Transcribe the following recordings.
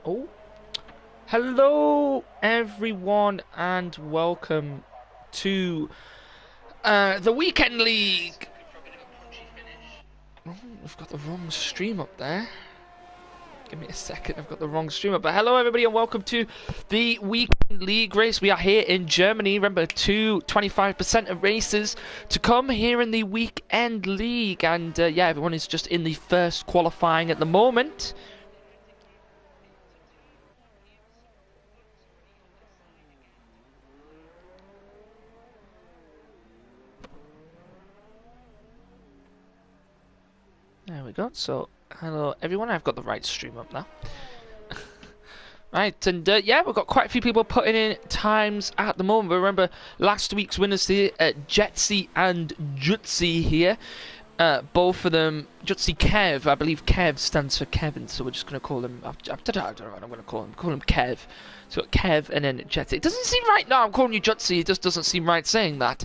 Oh, hello everyone, and welcome to the Weekend League. Oh, I've got the wrong stream up there. Give me a second, I've got the wrong stream up. But hello everybody, and welcome to the Weekend League race. We are here in Germany. Remember, 25% of races to come here in the Weekend League. And yeah, everyone is just in the first qualifying at the moment. There we go. So, hello everyone. I've got the right stream up now. Right, and yeah, we've got quite a few people putting in times at the moment. But remember, last week's winners here, Jetsy and Jutsi here. Both of them, Jutsi Kev, I believe Kev stands for Kevin, so we're just going to call him, I don't know what I'm going to call him Kev. So Kev and then Jetsy. It doesn't seem right now, I'm calling you Jutsi, it just doesn't seem right saying that.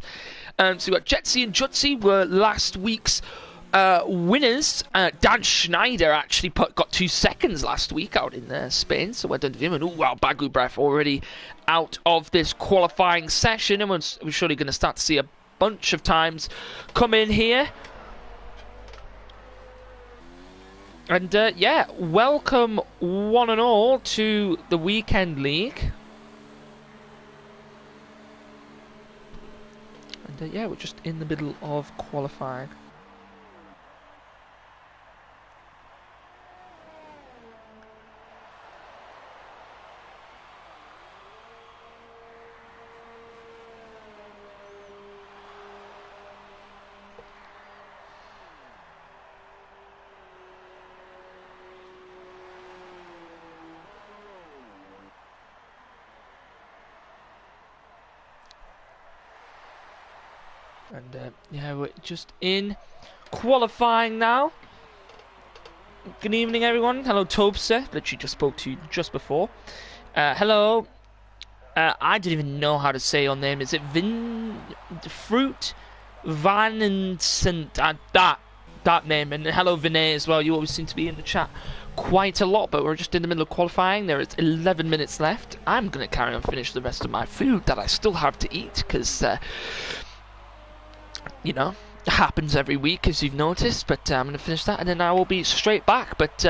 So we've got Jetsy and Jutsi were last week's winners. Dan Schneider actually got 2 seconds last week out in Spain, so well done to him. And wow, Bagu Breath already out of this qualifying session, and we're surely going to start to see a bunch of times come in here. And yeah, welcome one and all to the Weekend League. And yeah, we're just in the middle of qualifying. And yeah, we're just in qualifying now. Good evening, everyone. Hello, Tobse, that you just spoke to just before. Hello. I didn't even know how to say your name. Is it Fruit Vincent? That name. And hello, Vinay, as well. You always seem to be in the chat quite a lot, but we're just in the middle of qualifying. There is 11 minutes left. I'm going to carry on finish the rest of my food that I still have to eat, because you know, it happens every week, as you've noticed. But I'm going to finish that, and then I will be straight back. But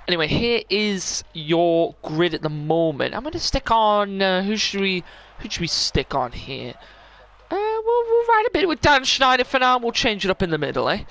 anyway, here is your grid at the moment. I'm going to stick on who should we stick on here? We'll ride a bit with Dan Schneider for now. We'll change it up in the middle, eh?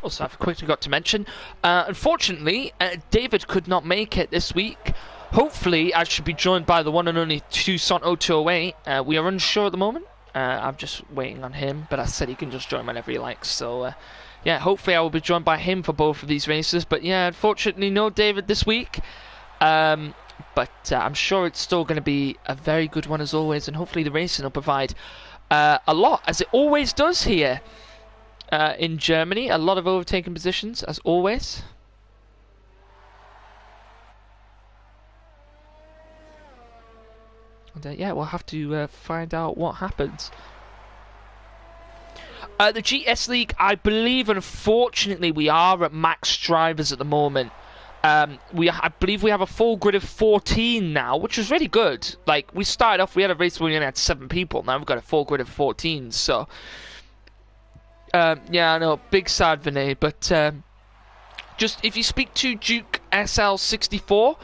Also, I've quickly got to mention, unfortunately, David could not make it this week. Hopefully, I should be joined by the one and only Tucson 0208. We are unsure at the moment. I'm just waiting on him, but I said he can just join whenever he likes. So, yeah, hopefully I will be joined by him for both of these races. But yeah, unfortunately, no David this week. But I'm sure it's still going to be a very good one as always, and hopefully the racing will provide a lot, as it always does here. In Germany, a lot of overtaking positions, as always. And yeah, we'll have to find out what happens. The GS League, I believe, unfortunately, we are at max drivers at the moment. I believe we have a full grid of 14 now, which is really good. Like, we started off, we had a race where we only had 7 people. Now we've got a full grid of 14, so... yeah, I know, big sad, Vinay, but just if you speak to Duke SL64,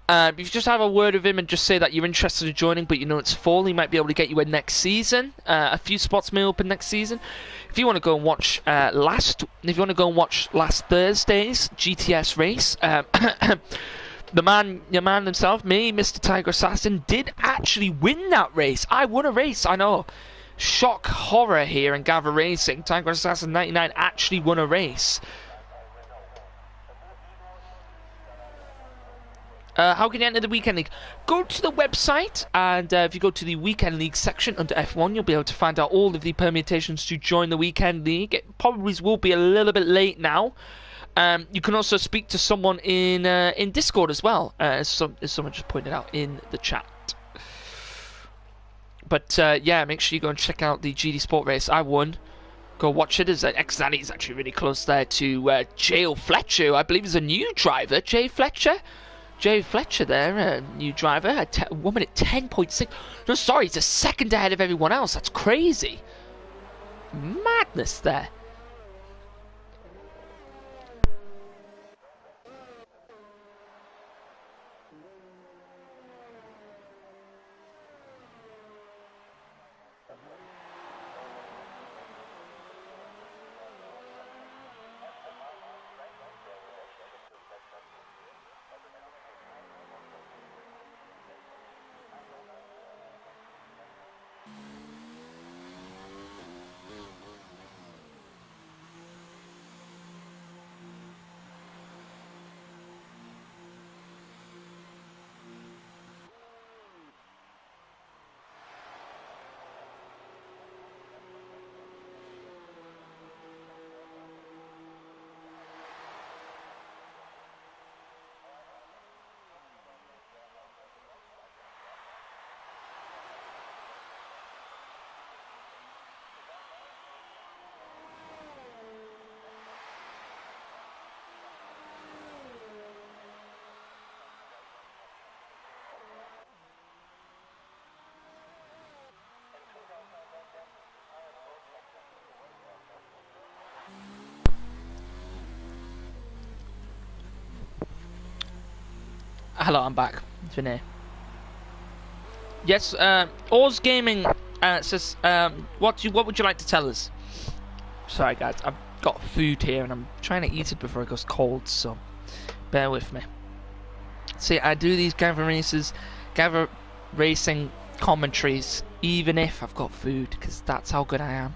if you just have a word with him and just say that you're interested in joining, but you know it's fall, he might be able to get you in next season. A few spots may open next season. If you want to go and watch last Thursday's GTS race, your man himself, me, Mr. Tiger Assassin, did actually win that race. I won a race, I know. Shock horror here in Gavra Racing. Tiger Assassin 99 actually won a race. How can you enter the Weekend League? Go to the website, and if you go to the Weekend League section under F1, you'll be able to find out all of the permutations to join the Weekend League. It probably will be a little bit late now. You can also speak to someone in Discord as well, as someone just pointed out in the chat. But yeah, make sure you go and check out the GD Sport race. I won. Go watch it. X-Nanny is actually really close there to J. Fletcher, who I believe is a new driver. Jay Fletcher there, new driver. 1 minute 10.6. No, sorry, he's a second ahead of everyone else. That's crazy. Madness there. Hello, I'm back. It's been here. Yes, Oz Gaming says, what would you like to tell us? Sorry, guys, I've got food here and I'm trying to eat it before it goes cold, so bear with me. See, I do these Gavra Racing commentaries, even if I've got food, because that's how good I am.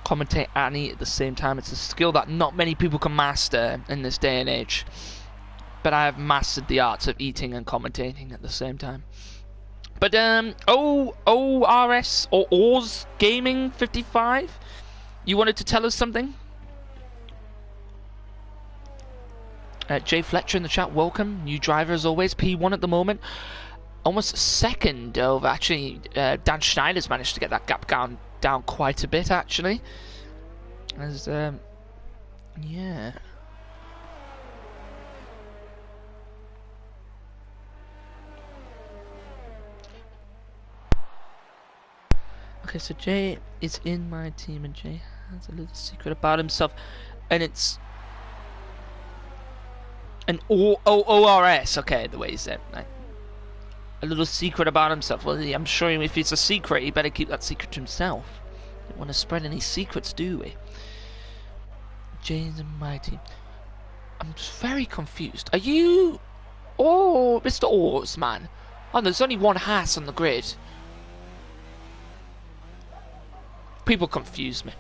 Commentate and eat at the same time. It's a skill that not many people can master in this day and age. But I have mastered the arts of eating and commentating at the same time. But ORS or Oz Gaming 55, you wanted to tell us something? Jay Fletcher in the chat, welcome. New driver as always, P1 at the moment. Almost second over, actually, Dan Schneider's managed to get that gap down quite a bit, actually. As, yeah. Okay, so Jay is in my team, and Jay has a little secret about himself, and it's an ORS. Okay, the way he said, right. A little secret about himself. Well, I'm sure if it's a secret, he better keep that secret to himself. Don't want to spread any secrets, do we? Jay's in my team. I'm just very confused. Are you, Mr. Oars, man? Oh, there's only one Haas on the grid. People confuse me.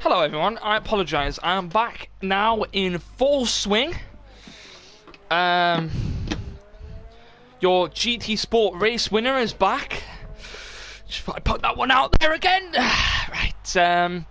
Hello everyone, I apologise. I'm back now in full swing. Your GT Sport race winner is back. Just thought I'd put that one out there again. Right.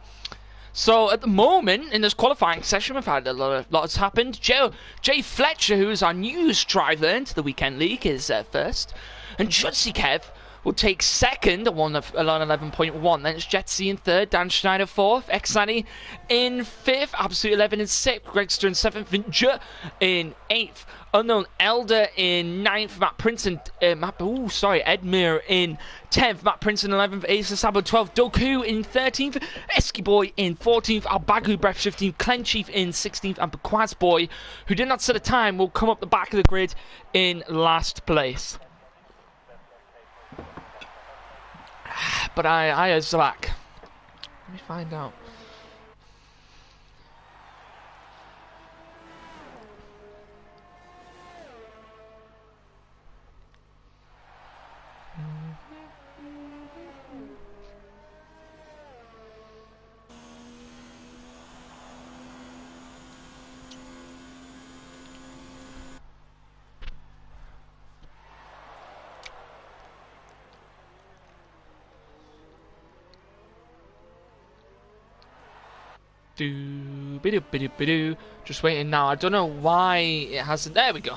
So at the moment in this qualifying session, we've had a lot has happened. Jay Fletcher, who is our news driver into the weekend league, is first, and Judcy Kev will take second at 11.1. Then it's Jetsy in third, Dan Schneider fourth, Xanny in fifth, Absolute 11 in sixth, Gregster in seventh, Vinja in eighth, Unknown Elder in ninth, Matt Princeton, Edmure in 10th, Matt Princeton 11th, Ace Sabo 12th, Doku in 13th, Esky Boy in 14th, Albagu Breath 15th, Clenchief in 16th, and Bequaz Boy, who did not set a time, will come up the back of the grid in last place. But I is back. Let me find out. Just waiting now. I don't know why it hasn't. There we go.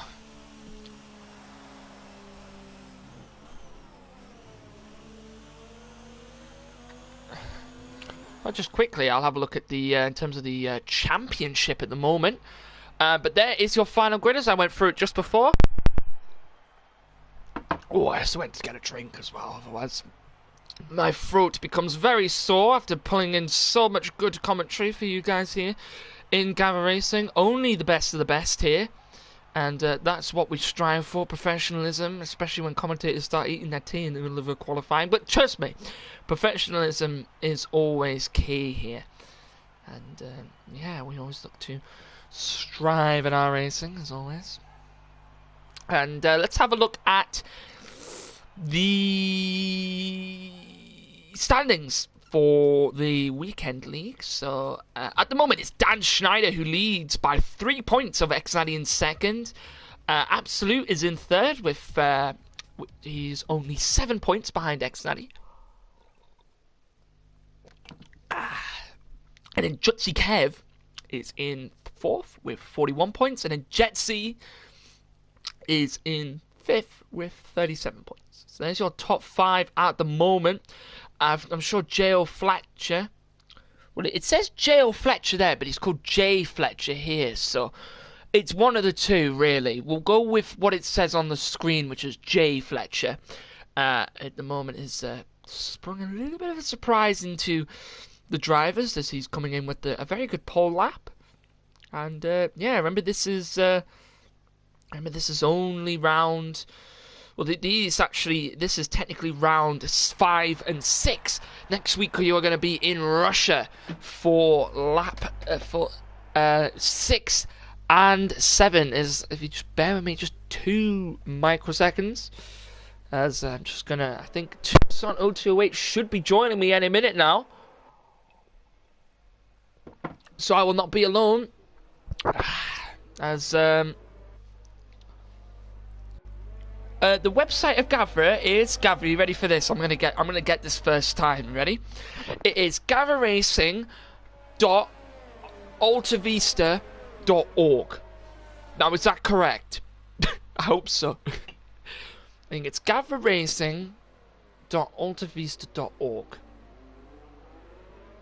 Well, just quickly, I'll have a look at the in terms of the championship at the moment. But there is your final grid, as I went through it just before. Oh, I also went to get a drink as well, otherwise my throat becomes very sore after pulling in so much good commentary for you guys here in Gavra Racing. Only the best of the best here. And that's what we strive for, professionalism, especially when commentators start eating their tea in the middle of a qualifying. But trust me, professionalism is always key here. And yeah, we always look to strive in our racing, as always. And let's have a look at the standings for the weekend league. So at the moment it's Dan Schneider who leads by 3 points over Xnadi in second. Absolute is in third with he's only 7 points behind Xnadi. And then Jutsi Kev is in fourth with 41 points, and then Jetsy is in fifth with 37 points. So there's your top 5 at the moment. I'm sure J.O. Fletcher. Well, it says J.O. Fletcher there, but he's called J. Fletcher here. So it's one of the two, really. We'll go with what it says on the screen, which is J. Fletcher. At the moment, is sprung a little bit of a surprise into the drivers as he's coming in with a very good pole lap. And yeah, remember this is only round. Well, this is technically round 5 and 6. Next week you are going to be in Russia for lap 6 and 7. If you just bear with me just 2 microseconds, as I'm just gonna. I think Tucson 0208 should be joining me any minute now, so I will not be alone. As the website of Gavra is Gavra. You ready for this? I'm gonna get this first time. Ready? It is gavraracing.altavista.org. Now, is that correct? I hope so. I think it's gavraracing.altavista.org.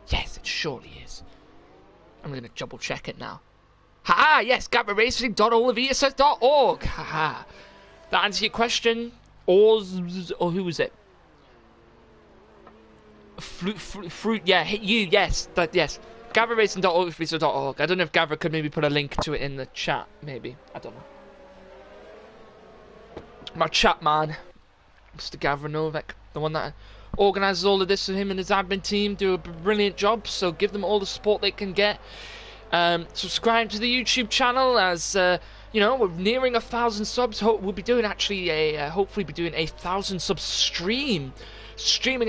Yes, it surely is. I'm gonna double check it now. Ha! Yes, gavraracing.altavista.org. Ha! That answer your question? Or who was it? Fruit, yeah, hit you, yes. Yes. GavraRacing.org. I don't know if Gavra could maybe put a link to it in the chat, maybe. I don't know. My chat man, Mr. Gavra Novak, the one that organises all of this for him and his admin team, do a brilliant job, so give them all the support they can get. Subscribe to the YouTube channel, as you know, we're nearing 1,000 subs. We'll be doing hopefully be doing a 1,000 sub streaming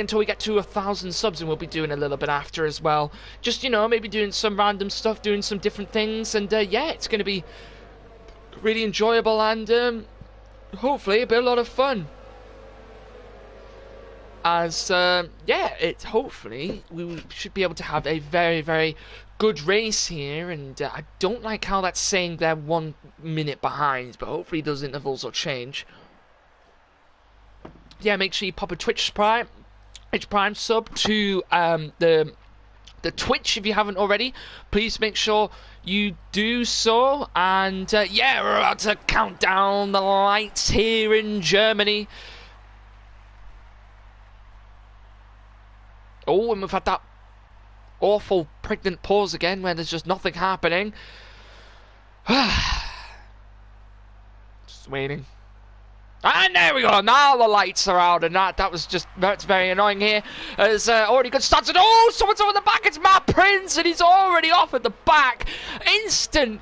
until we get to 1,000 subs, and we'll be doing a little bit after as well. Just, you know, maybe doing some random stuff, doing some different things, and yeah, it's going to be really enjoyable and hopefully a lot of fun. As yeah, hopefully we should be able to have a very, very good race here, and I don't like how that's saying they're 1 minute behind, but hopefully those intervals will change. Yeah, make sure you pop a Twitch Prime sub to the Twitch if you haven't already. Please make sure you do so. And yeah, we're about to count down the lights here in Germany. Oh, and we've had that awful pregnant pause again where there's just nothing happening. Just waiting. And there we go. Now the lights are out, and that's very annoying here. As already got started. Oh, someone's over the back. It's Matt Prince, and he's already off at the back. Instant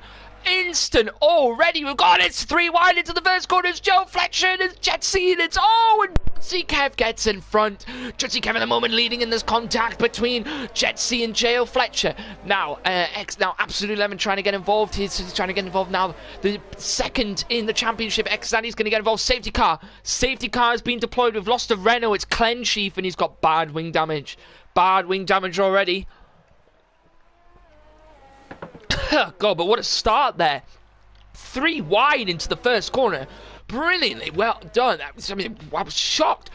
already. We've got it's 3 wide into the first corner. It's Joe Fletcher, and it's Jetsy, and it's and Jutsi Kev gets in front. Jutsi Kev at the moment leading in this contact between Jetsy and J.O. Fletcher. Now, Absolute Lemon trying to get involved. He's trying to get involved now. The second in the championship, Xandy's going to get involved. Safety car has been deployed. We've lost a Renault. It's Cleansheaf, and he's got bad wing damage. Bad wing damage already. God, but what a start there. 3 wide into the first corner. Brilliantly well done. I was shocked.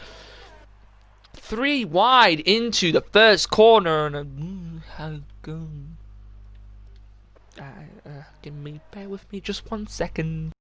3 wide into the first corner, and how go? Bear with me just 1 second.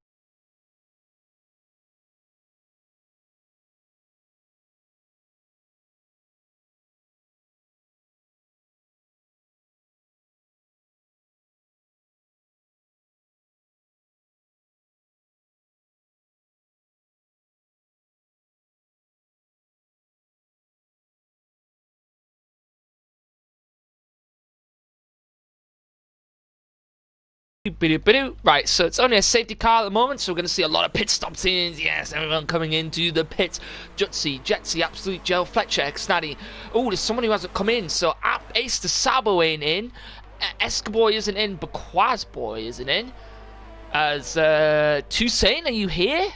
Right, so it's only a safety car at the moment, so we're going to see a lot of pit stops in. Yes, everyone coming into the pits. Jetsy, Absolute Gel, Fletcher, Snaddy. Oh, there's someone who hasn't come in. So Ace the Sabo ain't in. Escaboy isn't in, but Quazboy isn't in. As Toussaint, are you here?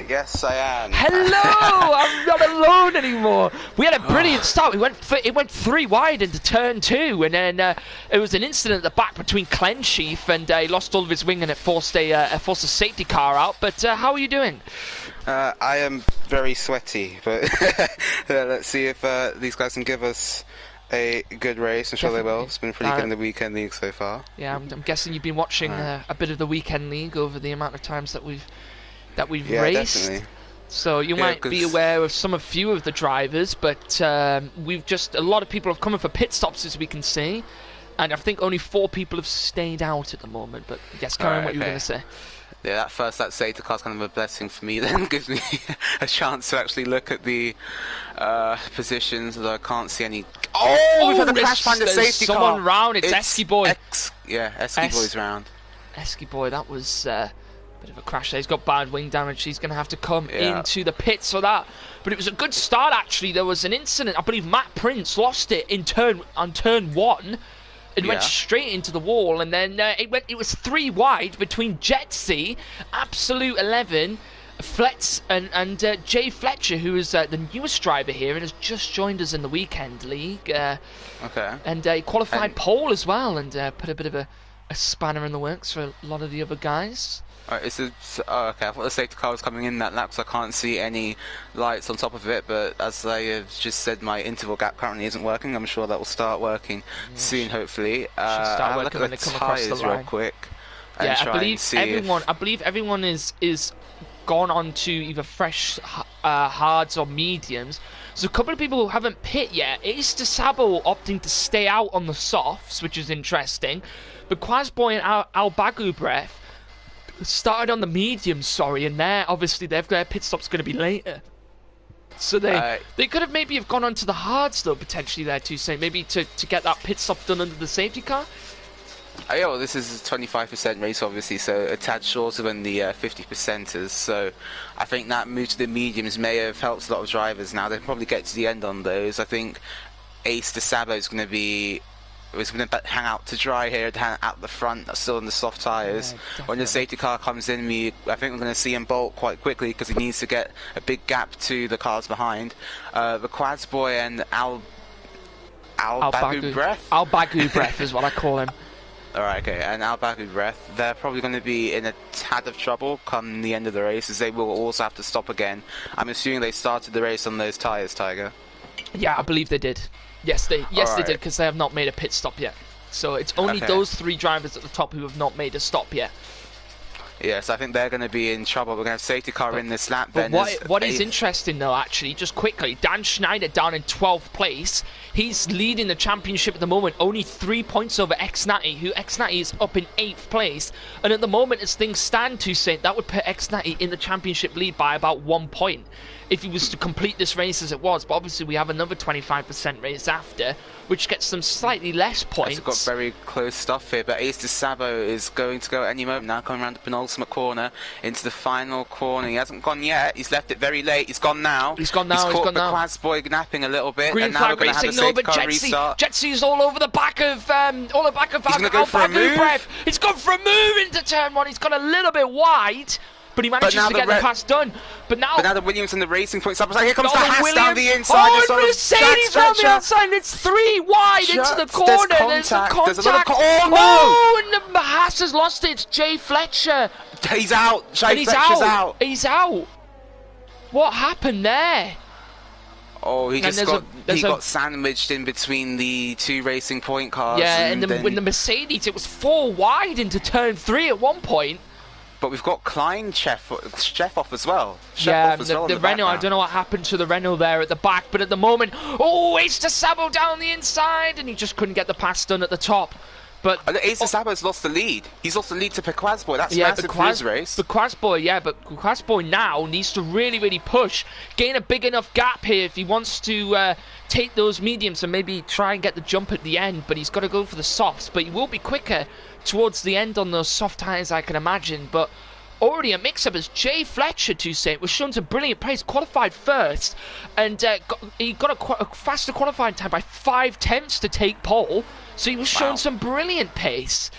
Yes, I am. Hello! I'm not alone anymore. We had a brilliant start. It went 3 wide into turn 2, and then it was an incident at the back between Clensheaf, and he lost all of his wing, and it forced a safety car out. But how are you doing? I am very sweaty, but let's see if these guys can give us a good race. I'm sure they will. It's been pretty good in the weekend league so far. Yeah, I'm guessing you've been watching a bit of the weekend league over the amount of times that we've raced. Definitely. So you might be aware of a few of the drivers, but a lot of people have come in for pit stops, as we can see, and I think only 4 people have stayed out at the moment. But yes, Karen, what you were going to say? Yeah, that safety car's kind of a blessing for me. Then gives me a chance to actually look at the positions, although I can't see any. Oh, we've had a crash behind the safety car. Someone round. It's Esky Boy. Esky Boy's round. Esky Boy, that was bit of a crash there. He's got bad wing damage. He's going to have to come into the pits for that. But it was a good start, actually. There was an incident. I believe Matt Prince lost it on turn 1. It went straight into the wall, and then it was 3 wide between Jetsy, Absolute 11, Fletz, and Jay Fletcher, who is the newest driver here and has just joined us in the weekend league. And he qualified pole as well, and put a bit of a spanner in the works for a lot of the other guys. Okay, I thought the safety car was coming in that lap, so I can't see any lights on top of it, but as I have just said, my interval gap currently isn't working. I'm sure that will start working soon, hopefully. Start working when they come across the line. Real quick. Yeah, I believe everyone is gone on to either fresh hards or mediums. So a couple of people who haven't pit yet. Ace de Sabo opting to stay out on the softs, which is interesting. But Quazboy and Al Bagu Breath started on the mediums, and obviously their pit stop's going to be later. So they could have maybe gone on to the hards, though, potentially there too, say maybe to get that pit stop done under the safety car. Yeah, well, this is a 25% race, obviously, so a tad shorter than the 50%ers. So I think that move to the mediums may have helped a lot of drivers. Now they'll probably get to the end on those. I think Ace de Sabo is going to hang out to dry here, hang out the front, still in the soft tyres. When the safety car comes in, I think we're going to see him bolt quite quickly because he needs to get a big gap to the cars behind. The Quazboy and Al Bagu Breath is what I call him. Alright, okay, and Al Bagu Breath, they're probably going to be in a tad of trouble come the end of the race, as they will also have to stop again. I'm assuming they started the race on those tyres, Tiger. Yeah, I believe they did. Yes, they did, because they have not made a pit stop yet. So it's only those 3 drivers at the top who have not made a stop yet. Yes, I think they're going to be in trouble. We're going to have safety car in this lap. But what is interesting, though, actually, just quickly, Dan Schneider down in 12th place. He's leading the championship at the moment, only 3 points over X-Natty, who X-Natty is up in 8th place. And at the moment, as things stand, Toussaint, that would put X-Natty in the championship lead by about 1 point if he was to complete this race as it was. But obviously, we have another 25% race after, which gets them slightly less points. It's got very close stuff here, but Ace de Sabo is going to go at any moment now, coming around the penultimate corner into the final corner. He hasn't gone yet. He's left it very late. He's gone now. He's caught the Quazboy napping a little bit. Green and now flag we're going to have a safety car restart. Jetsy's all over the back of Al Bagu Breath. He's gone for a move into turn 1. He's gone a little bit wide, but he manages to get the pass done. But now the Williams and the Racing Points up. Here comes the Haas down the inside. Oh, Mercedes on the outside. It's 3 wide into the corner. There's a contact. And the Haas has lost it. It's Jay Fletcher. He's out. Jay Fletcher's out. He's out. What happened there? Oh, he got sandwiched in between the 2 Racing Point cars. Yeah, and then when the Mercedes, it was 4 wide into turn 3 at one point. But we've got Klein Chef off as well. The Renault, I don't know what happened to the Renault there at the back, but at the moment, Ace de Sabo down the inside, and he just couldn't get the pass done at the top. But Ace Sabo's lost the lead. He's lost the lead to Pequazboy. That's massive for his race. Pequazboy now needs to really, really push, gain a big enough gap here if he wants to take those mediums and maybe try and get the jump at the end. But he's got to go for the softs. But he will be quicker towards the end on those soft tyres, I can imagine. But already a mix-up as Jay Fletcher, to say, was shown some brilliant pace, qualified first, and he got a faster qualifying time by 5 tenths to take pole, so he was shown some brilliant pace.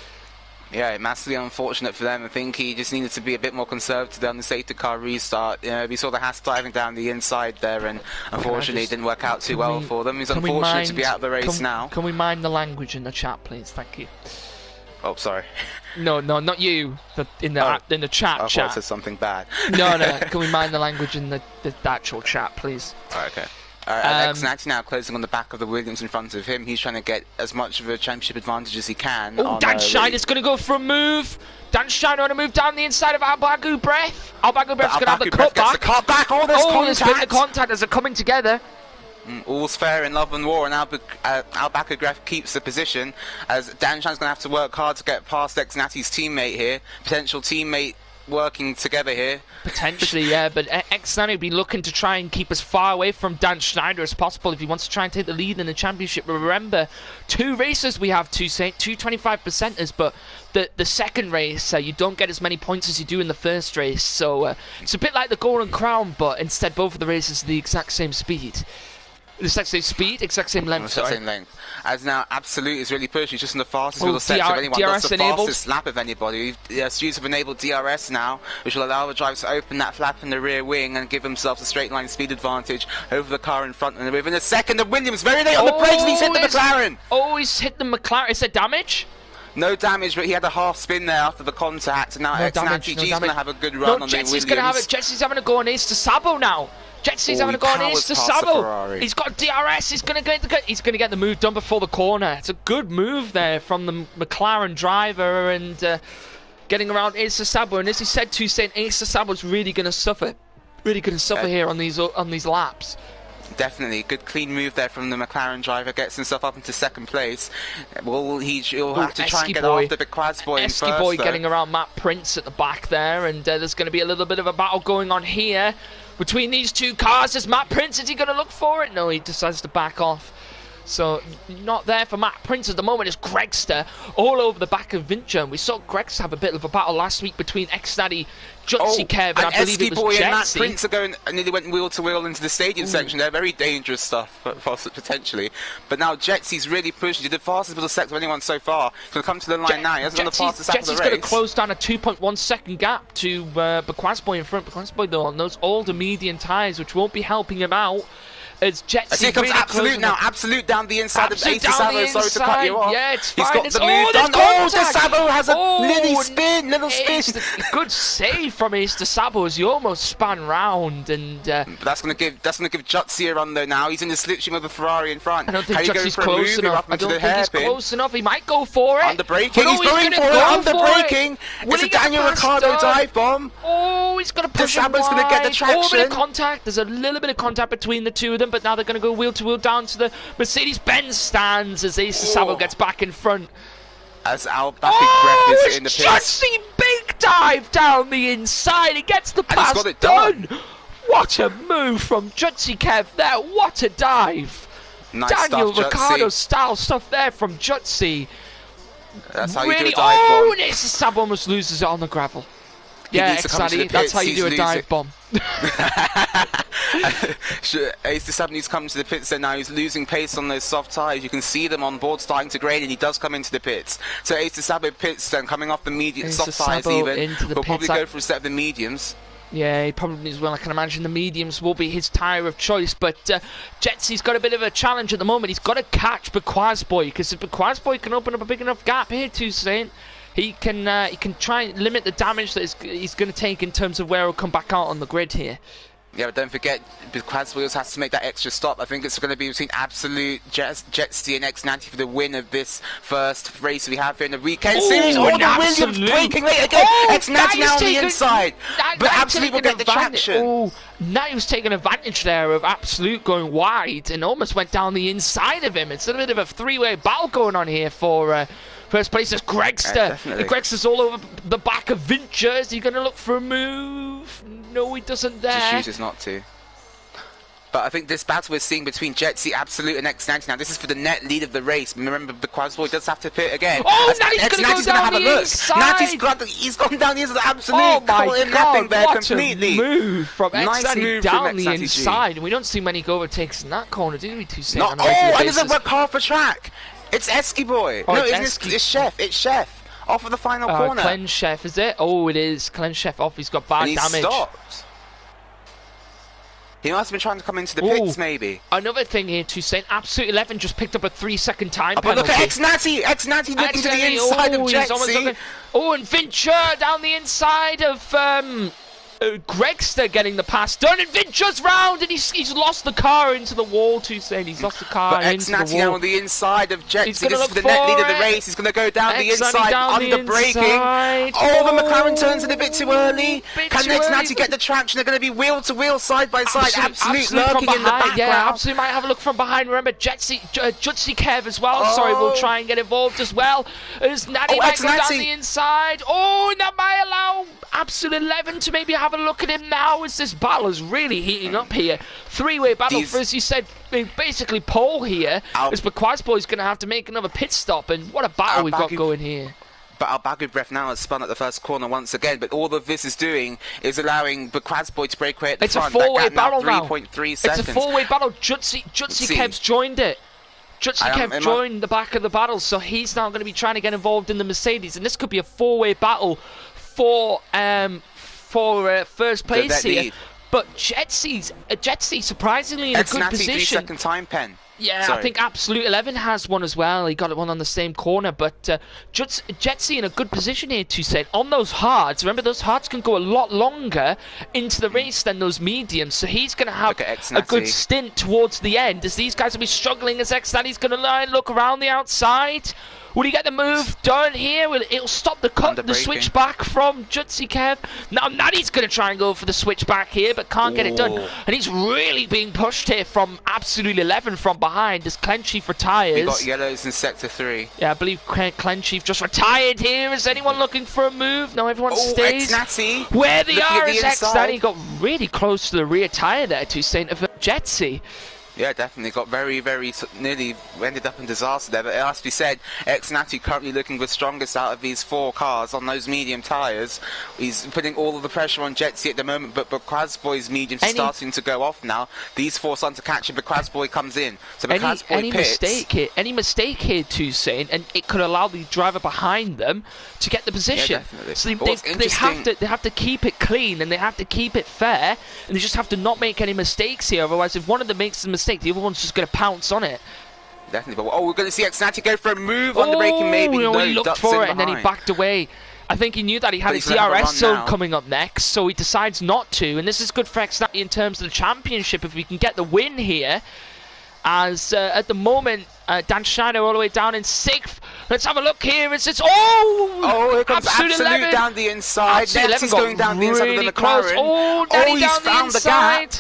Yeah, massively unfortunate for them. I think he just needed to be a bit more conservative on the safety car restart. You know, we saw the Haas diving down the inside there, and unfortunately it didn't work out too well for them. It's unfortunate to be out of the race now. Can we mind the language in the chat, please? Thank you. Oh, sorry. No, not you. In the chat. I thought I said something bad. No. Can we mind the language in the actual chat, please? Okay. X90 now closing on the back of the Williams in front of him. He's trying to get as much of a championship advantage as he can. Oh, Dan Schneider's going to go for a move. Dan Schneider on a move down the inside of Albagu Breath. Albagu Breath's going to have the cutback. Oh, there's been the contact as they're coming together. All's fair in love and war, and Albaku Graf keeps the position as Dan Shan's going to have to work hard to get past X-Natty's teammate here. Potential teammate working together here. Potentially, yeah, but X-Natty will be looking to try and keep as far away from Dan Schneider as possible if he wants to try and take the lead in the championship. Remember, 2 races we have, two 25%ers, but the second race, you don't get as many points as you do in the first race, so it's a bit like the Golden Crown, but instead both of the races are the exact same speed. The exact same speed, exact same length. Same length. As now, Absolute is really pushing. He's just in the fastest wheel sector of anyone. That's the fastest lap of anybody. Students have enabled DRS now, which will allow the drivers to open that flap in the rear wing and give themselves a straight line speed advantage over the car in front. And within a second, the Williams very late on the brakes, and he's hit the McLaren. Oh, he's hit the McLaren. Is there damage? No damage, but he had a half spin there after the contact. And now X-Natty's going to have a good run on the Williams. Jetsy's having a go on Ace to Sabo now. Jetsy's having a go on Ace to Sabo. He's got DRS. He's going to get the move done before the corner. It's a good move there from the McLaren driver and getting around Ace to Sabo. And as he said to Saint, Ace to Sabo's really going to suffer. Really going to suffer here on these laps. Definitely, good clean move there from the McLaren driver, gets himself up into second place. He'll have to try and get after the Quazboy in first. Boy getting around Matt Prince at the back there, and there's going to be a little bit of a battle going on here between these two cars. Is Matt Prince, is he going to look for it? No, he decides to back off. So, not there for Matt Prince at the moment. It's Gregster all over the back of Vincher. And we saw Gregster have a bit of a battle last week between X-Natty, Jutsy Kev, and I believe it was Jetsy. And Matt Prince are going, and nearly went wheel to wheel into the stadium section. They're very dangerous stuff, potentially. But now Jetsy's really pushing. He did the fastest little sector of anyone so far. He's going to come to the line now. He hasn't done the fastest lap of the race. Jetsy's going to close down a 2.1 second gap to Bequazboy in front. Bequazboy, though, on those older medium tyres, which won't be helping him out. As Jetsy here comes Absolute now. Absolute down the inside of Ace Sabo. Sorry to cut you off. Yeah, it's fine. He's got the move done. Oh, De Sabo has a little spin. Good save from Ace De Sabo as he almost spun round, and that's going to give Jutsy a run though. Now he's in the slipstream of the Ferrari in front. I don't think Jutsy's close enough. I don't think he's close enough. He might go for it. Under braking. He's going for it. Under braking. It's a Daniel Ricciardo dive bomb. Oh, he's going to push him wide. De Sabo's going to get the traction. A bit of contact. There's a little bit of contact between the two of them, but now they're going to go wheel to wheel down to the Mercedes-Benz stands as Ace Sabo gets back in front. As Albaku Breath is in the pits. Jutsy big dive down the inside. He gets the pass done. What a move from Jutsy Kev there. What a dive. Nice Daniel stuff, Ricciardo style stuff there from Jutsy. That's how you do a dive bomb. And Ace Sabo almost loses it on the gravel. Yeah, exactly. That's how you do a dive bomb. Ace De Sabo needs to come to the pits there now. He's losing pace on those soft tyres. You can see them on board starting to grade, and he does come into the pits. So Ace De Sabo pits then, coming off the medium soft tyres even. He'll probably go for a set of the mediums. Yeah, he probably as well. I can imagine the mediums will be his tyre of choice. But Jetsy's got a bit of a challenge at the moment. He's got to catch Bequazboy, because if Bequazboy can open up a big enough gap here to Saint, he can try and limit the damage that he's going to take in terms of where he'll come back out on the grid here. Yeah, but don't forget, Quazboy has to make that extra stop. I think it's going to be between Absolute, Jetsy and X-Natty for the win of this first race we have here in the weekend series. Oh, the Williams braking late again. X-Natty now on the inside. But Absolute will get the traction. Oh, Natty was taking advantage there of Absolute going wide and almost went down the inside of him. It's a bit of a three-way battle going on here for First place is Gregster. Definitely. And Gregster's all over the back of Vincher. Is he going to look for a move? No, he doesn't there. Just chooses not to. But I think this battle we're seeing between Jetsy, Absolute, and X90 now, this is for the net lead of the race. Remember, the Quasboy does have to pit again. Oh, Natty's going to go down the inside. He's gone down the inside. Absolute. Oh my God, there what completely. a move from Nice X90 move down from the X90G. inside. And we don't see many overtakes in that corner, do we, Toussaint? Not, on a regular and there's a basis? car for track. It's Esky Boy. Oh, no, it's it's Chef. It's Chef. Off of the final corner. Cleanse Chef, is it? Oh, it is. Cleanse Chef off. He's got bad And he damage. stopped. He must have been trying to come into the pits, maybe. Another thing here, Toussaint. Absolute 11 just picked up a 3-second time But penalty. look at X90. X90 looking to the inside of Jetsy. Oh, and Vincher down the inside of Gregster getting the pass done, and Vincher's round, and he's lost the car into the wall, Toussaint. He's lost the car into the wall. But X90 now on the inside of Jetsy. This is the net lead of the race. He's going to go down the inside, under braking. Oh, the McLaren turns it a bit too early. Can X90 get the traction? They're going to be wheel to wheel, side by side. Absolute lurking in the background. Yeah, Absolute might have a look from behind. Remember, Jutsi Kev as well. Sorry, we'll try and get involved as well. As Natty might go down the inside. Oh, and that might allow Absolute 11 to maybe have a look at him now, as this battle is really heating up here. Three-way battle for, as you said, basically pole here. As Quasboy's going to have to make another pit stop, and what a battle we've got going here. But our Bagu Breath now has spun at the first corner once again, but all of this is doing is allowing the Quasboy to break away at the front. It's a four-way battle now. 3.3 seconds. It's a four-way battle. Jutsi Kev's joined it. Jutsi Kev joined the back of the battle, so he's now going to be trying to get involved in the Mercedes, and this could be a four-way battle for first place here. But Jetsy surprisingly in a good position. 3-second time pen. Yeah, I think Absolute 11 has one as well. He got one on the same corner, but Jetsy in a good position here to say on those hards. Remember, those hards can go a lot longer into the race than those mediums, so he's going to have a good stint towards the end, as these guys will be struggling, as X-Natty's going to look around the outside. Will he get the move done here? It'll stop the cut, the switch back from Jutsi Kev. Now Natty's going to try and go for the switch back here, but can't get it done. And he's really being pushed here from Absolute 11 from behind as Clenchief retires. We got yellows in Sector 3. Yeah, I believe Clenchief just retired here. Is anyone looking for a move? No, everyone stays. Where they are is X-Natty. Got really close to the rear tyre there to Saint of Jetsy. Yeah, definitely got very, very nearly ended up in disaster there. But it has to be said, X-Natty currently looking the strongest out of these four cars on those medium tyres. He's putting all of the pressure on Jetsy at the moment, but Quasboy's medium's starting to go off now. These four starting to catch him, but Quasboy comes in. So any mistake here, Toussaint, and it could allow the driver behind them to get the position. Yeah, so they have to keep it clean, and they have to keep it fair, and they just have to not make any mistakes here. Otherwise, if one of them makes a mistake, the other one's just going to pounce on it. Definitely. But we're going to see X-Natty go for a move on the braking, maybe. No, he looked for it and then he backed away. I think he knew that he had a DRS zone coming up next, so he decides not to. And this is good for X-Natty in terms of the championship if we can get the win here. As at the moment, Dan Schneider all the way down in 6th. Let's have a look here. It's here comes Absolute down the inside. Next going down the inside of the McLaren. He's down found the gap.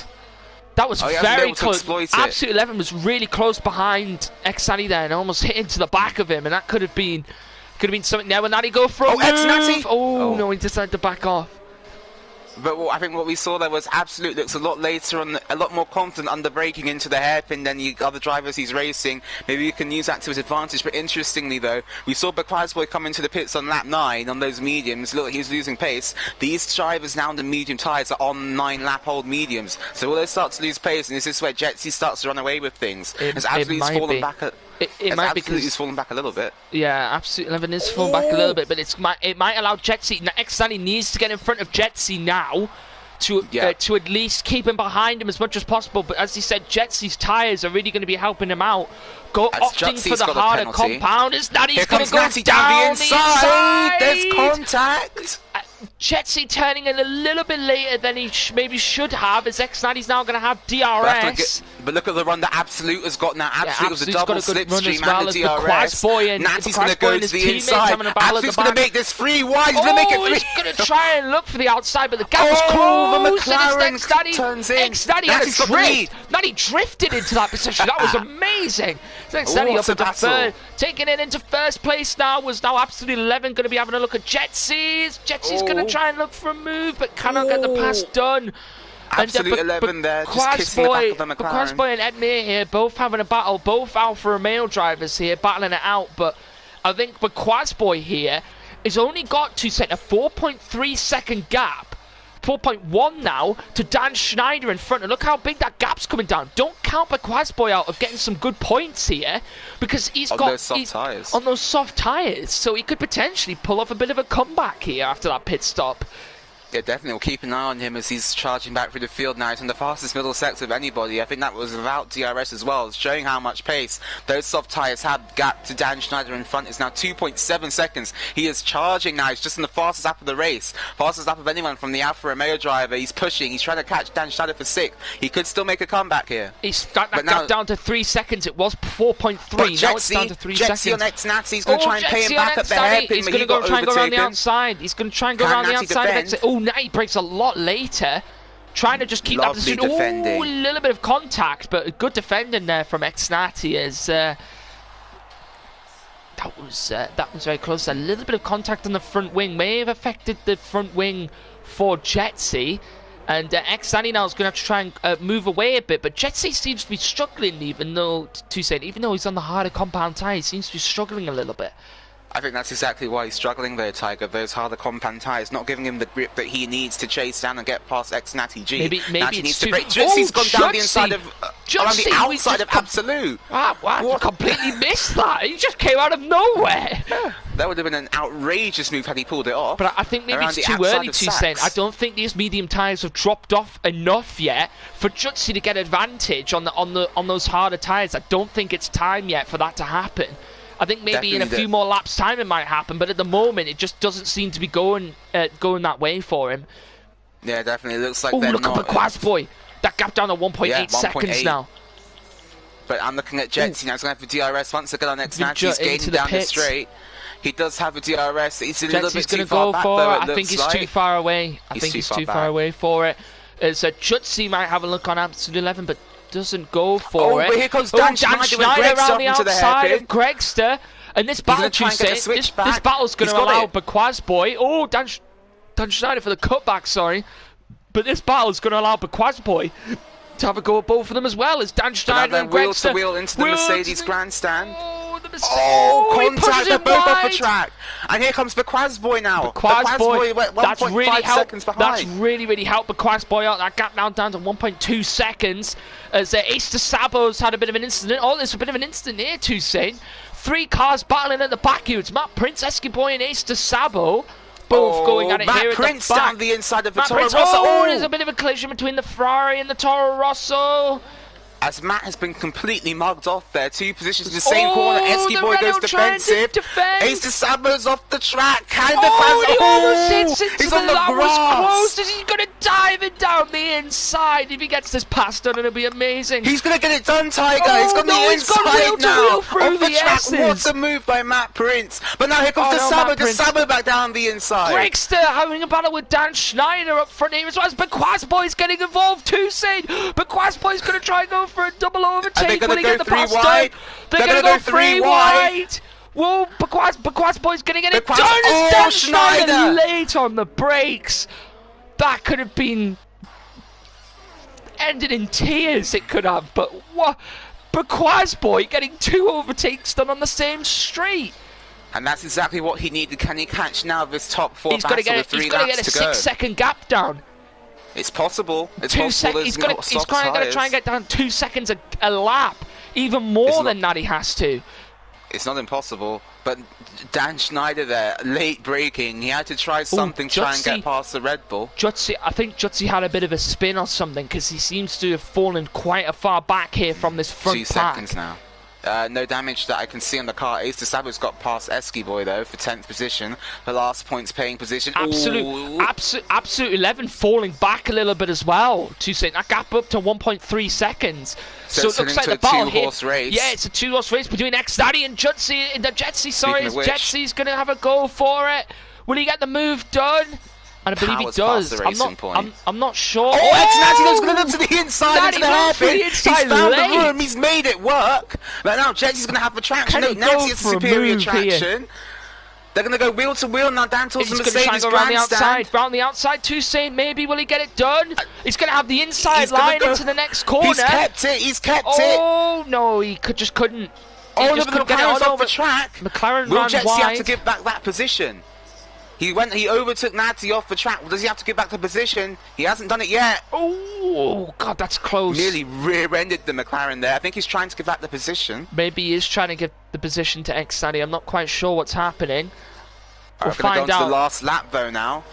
That was very close. Absolute 11 was really close behind X-Natty there and almost hit into the back of him, and that could have been something there. When Natty go for a move. X-Natty! No, he decided to back off. But I think what we saw there was Absolute looks a lot later on, a lot more confident under braking into the hairpin than the other drivers he's racing. Maybe you can use that to his advantage. But interestingly, though, we saw Quasboy come into the pits on lap 9 on those mediums. Look, he's losing pace. These drivers now on the medium tyres are on 9-lap-old mediums. So will they start to lose pace? And this is where Jetsy starts to run away with things. As Absolute's fallen back. He's fallen back a little bit. Yeah, Absolute 11 is fallen back a little bit, but it might allow Jetsy. X-Natty needs to get in front of Jetsy now to at least keep him behind him as much as possible. But as he said, Jetsy's tyres are really going to be helping him out. Opting for the harder compound. As Natty's going to go down the inside. There's contact. Jetsy turning in a little bit later than he maybe should have, as X90's now going to have DRS. But look at the run that Absolute has got now. Absolute was a double slipstream well and the DRS. Natty's going to go to the inside. Absolute's going to make this free wide. He's going to make it free. He's going to try and look for the outside, but the gap was closed. The McLaren turns in. X90 had a drift. Natty drifted into that position. That was amazing. So X90 up into third. Taking it into first place now was now Absolute 11. Going to be having a look at Jetsy's. Jetsy's going to try and look for a move, but cannot get the pass done. Absolute 11 there, just kissing the back of the McLaren. Quasboy and Edmir here, both having a battle, both Alfa Romeo drivers here, battling it out, but I think for Quasboy here, he's only got to set a 4.3 second gap, 4.1 now, to Dan Schneider in front, and look how big that gap's coming down. Don't count Quasboy out of getting some good points here, because he's got those soft tyres. On those soft tyres, so he could potentially pull off a bit of a comeback here after that pit stop. Yeah, definitely. We'll keep an eye on him as he's charging back through the field now. He's in the fastest middle sector of anybody. I think that was without DRS as well, showing how much pace those soft tyres have. Gap to Dan Schneider in front is now 2.7 seconds. He is charging now. He's just in the fastest lap of the race. Fastest lap of anyone from the Alfa Romeo driver. He's pushing. He's trying to catch Dan Schneider for 6th. He could still make a comeback here. He's got that gap down to 3 seconds. It was 4.3. Now it's down to 3 seconds. Jetsy on X-Natty. He's going to try and pay him back at the hairpin. He's going to go try and go around the outside. He's going to try and go around the outside. Oh, now he breaks a lot later, trying to just keep that position. Oh, a little bit of contact, but good defending there from X-Natty as that was very close. A little bit of contact on the front wing may have affected the front wing for Jetsy, and X-Natty now is going to have to try and move away a bit, but Jetsy seems to be struggling, even though he's on the harder compound tyre, he seems to be struggling a little bit. I think that's exactly why he's struggling there, Tiger. Those harder compound tyres not giving him the grip that he needs to chase down and get past X-Natty G. Maybe Natty needs to break. Jetsy's gone down the inside of, around the outside of Absolute. Wow, I completely missed that. He just came out of nowhere. That would have been an outrageous move had he pulled it off. But I think maybe it's too early to say. I don't think these medium tyres have dropped off enough yet for Jetsy to get advantage on those harder tyres. I don't think it's time yet for that to happen. I think maybe in a few more laps time it might happen, but at the moment it just doesn't seem to be going that way for him. Yeah, definitely. It looks like they're look up at Quasboy. That gap down to 1.8 seconds now. But I'm looking at Jetsy now. He's going to have a DRS once again on X-Natty. He's gaining down the straight. He does have a DRS. He's a little bit too far back, though, I think he's too far away. I think he's too far away for it. So Jetsy might have a look on Absolute 11, but doesn't go for it. But here comes Dan Schneider around the outside of Gregster, and this battle, this battle's going to allow Quasboy. Oh, Dan Schneider for the cutback, sorry, but this battle's going to allow Quasboy to have a go at both of them as well as Dan Schneider and wheel Gregster. To wheel into the Mercedes grandstand. Contact, they're both off the track. And here comes Quasboy now. Quasboy went 1.5 seconds behind. That's really helped Quasboy out. That gap now down to 1.2 seconds. As Ace de Sabo's had a bit of an incident. Oh, there's a bit of an incident here, Toussaint. 3 cars battling at the back here. It's Matt Prince, Esquiboy, and Ace de Sabo. Both going at it here at the back. Matt Prince down the inside of the Toro Rosso. There's a bit of a collision between the Ferrari and the Toro Rosso. As Matt has been completely mugged off there. 2 positions in the same corner. Esquiboy goes defensive. Ace de Sabo's off the track. He almost hits into he's on the grass. grass. He's going to dive it down the inside. If he gets this pass done, it'll be amazing. He's going to get it done, Tiger. He's got the inside now. Off the track. What a move by Matt Prince. But now here comes de Sabo. De Sabo back down the inside. Gregster having a battle with Dan Schneider up front here as well. But Quasboy's getting involved too, Sid. But Quasboy's going to try and go for a double overtake. Will he get the pass done? They're going to go 3 wide. Whoa, Quasboy's going to get it done. It's Dan Schneider late on the brakes. That could have been ended in tears. It could have, but what? Quasboy getting 2 overtakes done on the same straight. And that's exactly what he needed. Can he catch now this top 4 battle with 3 laps to go? He's got to get a 6-second gap down. It's possible. It's possible. He's going to try and get down 2 seconds a lap. Even more than that he has to. It's not impossible. But Dan Schneider there, late braking. He had to try something, try and get past the Red Bull. I think Jetsy had a bit of a spin or something because he seems to have fallen quite a far back here from this front 2 seconds now. No damage that I can see on the car. Ace Sabo's got past Esky Boy though for 10th position. The last points paying position. Absolute 11 falling back a little bit as well. To say that gap up to 1.3 seconds. So it looks like the battle here. Race. Yeah, it's a 2-horse race between X-Daddy and Jetsy. Jetsy's going to have a go for it. Will he get the move done? And I believe he does. I'm not sure. X-Natty's going to look to the inside into the hairpin. He's found the room. He's made it work. But now Jetsy's going to have the traction. Natty has superior traction. Here? They're going to go wheel to wheel now. Dan towards the Mercedes grandstand. Round the outside. Toussaint, maybe will he get it done? He's going to have the inside line into the next corner. He's kept it. Oh no, he just couldn't. Oh, no, but McLaren's off the track. McLaren will ran Jetsy wide. have to give back that position? He overtook Natty off the track. Does he have to get back the position? He hasn't done it yet. Oh, God, that's close. Nearly rear-ended the McLaren there. I think he's trying to give back the position. Maybe he is trying to give the position to X-Daddy. I'm not quite sure what's happening. We'll find out. To the last lap, though, now.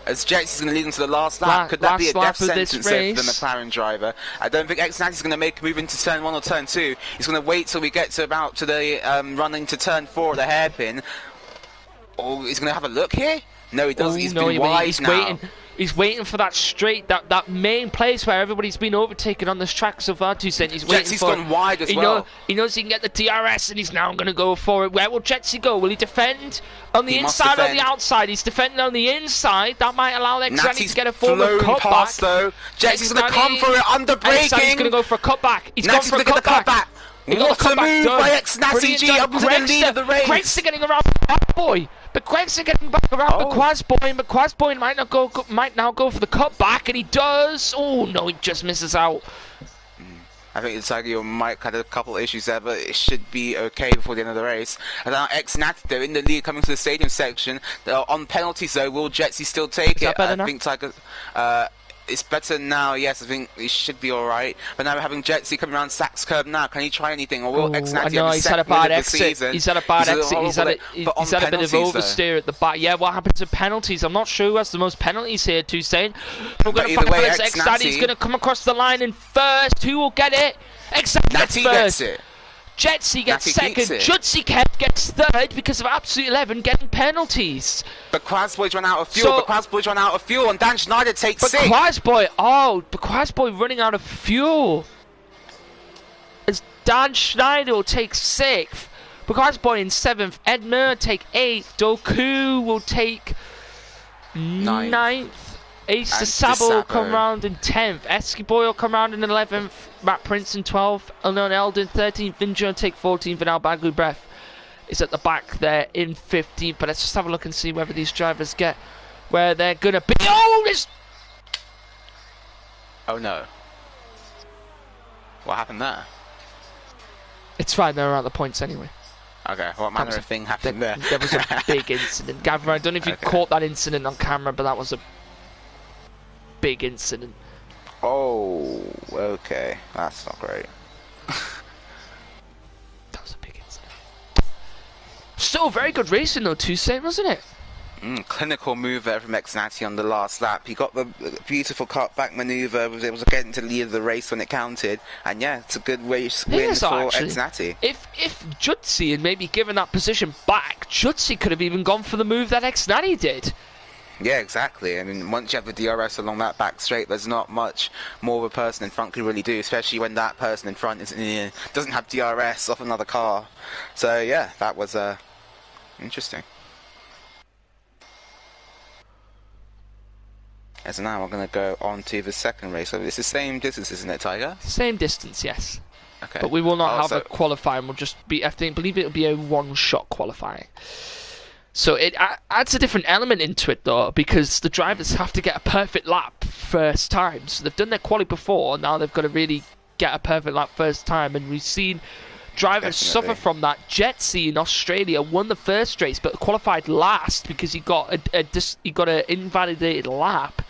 As Jetsy's going to lead into the last lap. Could that be a death sentence for the McLaren driver? I don't think X-Natty's going to make a move into turn 1 or turn 2. He's going to wait till we get to the run into turn 4 at the hairpin. Oh, he's going to have a look here? No, he doesn't. He's been wide now. He's waiting for that straight, that main place where everybody's been overtaken on this track so far. Toussaint, he's waiting Jetsy's for. Gone wide as well. He knows he can get the DRS, and he's now going to go for it. Where will Jetsy go? Will he defend on the inside or the outside? He's defending on the inside. That might allow X-Daddy to get a forward cutback. Though Jetsy's going to come for it under braking. X-Daddy's going to go for a cutback. He's gone for a cutback. What a move by X-Natty G up to the lead of the race. Greg's getting around that boy. But Greg's getting back around McQuaz boy, and McQuaz boy might now go for the cutback, and he does. Oh no, he just misses out. I think Tiger might had a couple of issues there, but it should be okay before the end of the race. And now X-Natty, they're in the lead coming to the stadium section. On penalties though, will Jetsy still take it? I think Tiger. It's better now, yes, I think it should be alright. But now we're having Jetsy coming around Sachs curb now. Can he try anything? Or will X-Natty have a second win of the season? He's had a bad exit. He's had a bit of oversteer at the back. Yeah, what happened to penalties? I'm not sure who has the most penalties here, Toussaint. We're going to find out X-Natty's going to come across the line in first. Who will get it? X-Natty gets first. Jetsy gets second, Jetsy gets third because of Absolute 11 getting penalties. But Quazboy's run out of fuel. And Dan Schneider takes 6. Quazboy running out of fuel. As Dan Schneider will take 6th. Quazboy in 7th. Ed Murr take 8th. Doku will take 9th. Ace Sabo will come round in 10th. Esky Boy will come round in 11th. Matt Prince in 12th. Unknown Eldon 13th. Vinjo will take 14th. And Al Baglu Breath is at the back there in 15th. But let's just have a look and see whether these drivers get where they're going to be. Oh no. What happened there? It's fine, they're at the points anyway. Okay, what manner of thing happened there? There was a big incident. Gavra, I don't know if you caught that incident on camera, but that was a big incident. Oh, okay. That's not great. That was a big incident. Still very good racing though, Toussaint, wasn't it? Clinical move there from X-Natty on the last lap. He got the beautiful cutback manoeuvre, was able to get into the lead of the race when it counted. And yeah, it's a good race win for X-Natty. If Jutsi had maybe given that position back, Jutsi could have even gone for the move that X-Natty did. Yeah, exactly. I mean, once you have the DRS along that back straight, there's not much more of a person in front can really do, especially when that person in front doesn't have DRS off another car. So yeah, that was interesting. So now we're going to go on to the second race. So it's the same distance, isn't it, Tiger? Same distance, yes. Okay. But we will not have a qualifying. We'll just be, I believe it'll be a one-shot qualifying. So it adds a different element into it, though, because the drivers have to get a perfect lap first time. So they've done their quali before, now they've got to really get a perfect lap first time. And we've seen drivers suffer from that. Jetsy in Australia won the first race, but qualified last because he got an invalidated lap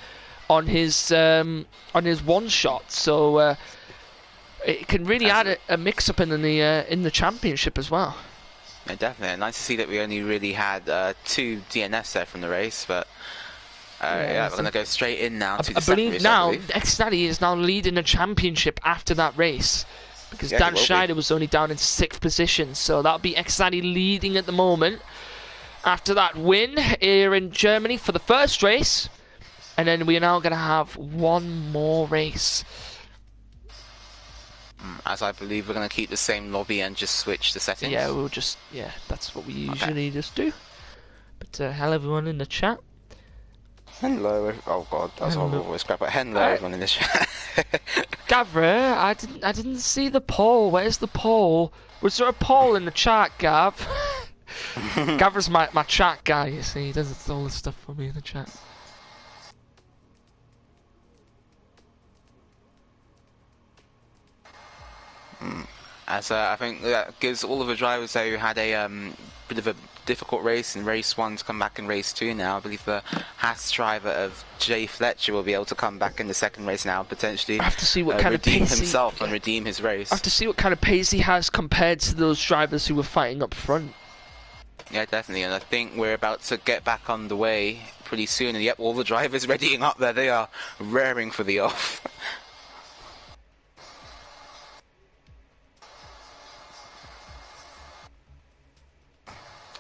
on his one shot. So it can really add a mix-up in the championship as well. Yeah, definitely. Nice to see that we only really had 2 DNFs there from the race, but yeah, we're going to go straight in now to the second race. I believe now X-Natty is now leading the championship after that race, because Yeah, Dan he will be. Schneider was only down in 6th position. So that'll be Xnati leading at the moment after that win here in Germany for the first race. And then we are now going to have one more race. As I believe we're going to keep the same lobby and just switch the settings. Yeah, we'll just, that's what we usually just do. But hello everyone in the chat. Hello. Oh god, that's horrible voice crap. But hello everyone in the chat. Gavra, I didn't see the poll. Where's the poll? Was there a poll in the chat, Gav? Gavra's my chat guy, you see. He does all this stuff for me in the chat. As I think that gives all of the drivers who had a bit of a difficult race in race 1 to come back in race 2 now. I believe the Haas driver of Jay Fletcher will be able to come back in the second race now, potentially I have to see what kind of redeem pace himself and redeem his race. I have to see what kind of pace he has compared to those drivers who were fighting up front. Yeah, definitely, and I think we're about to get back on the way pretty soon, and yep, all the drivers readying up there, they are raring for the off.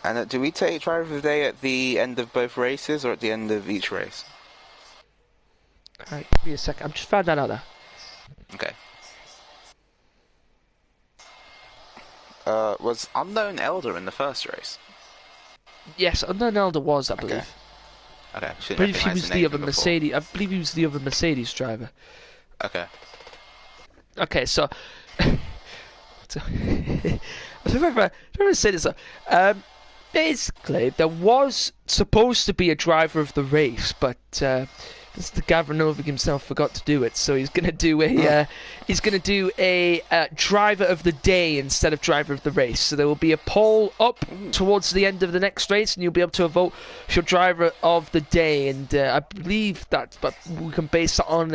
And do we take driver of the day at the end of both races or at the end of each race? Alright, give me a second. I'm just found that out there. Okay. Was Unknown Elder in the first race? Yes, Unknown Elder was, I believe. Okay. I believe he was the other Mercedes. I believe he was the other Mercedes driver. Okay. Okay, so I remember say this. Basically, there was supposed to be a driver of the race, but Mr. Gavra himself forgot to do it, so he's gonna do a driver of the day instead of driver of the race. So there will be a poll up towards the end of the next race, and you'll be able to vote for your driver of the day. And I believe that, but we can base it on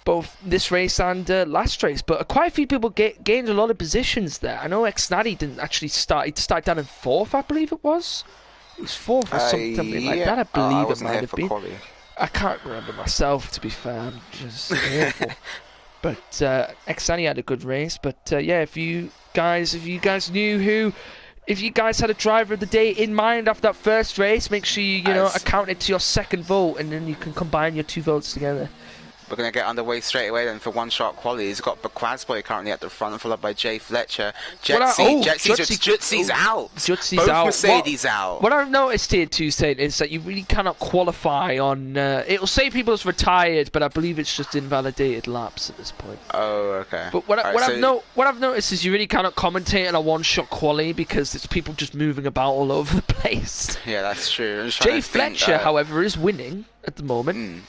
both this race and last race. But quite a few people gained a lot of positions there. I know Xnati didn't actually start. He started down in 4th, I believe it was. It was 4th or something like that, I believe it might have been. Quali. I can't remember myself, to be fair. I'm just awful. But Xnati had a good race. But yeah, if you guys knew if you guys had a driver of the day in mind after that first race, make sure you account it to your second vote, and then you can combine your 2 votes together. We're going to get underway straight away then for one-shot quali. He's got Baquazboy currently at the front, followed by Jay Fletcher. Jutsy's out. Jutsy's Both out. Mercedes out. What I've noticed here too, Saint, is that you really cannot qualify on... it'll say people's retired, but I believe it's just invalidated laps at this point. Oh, okay. But what I've noticed is you really cannot commentate on a one-shot quali because it's people just moving about all over the place. Yeah, that's true. Jay Fletcher, however, is winning at the moment.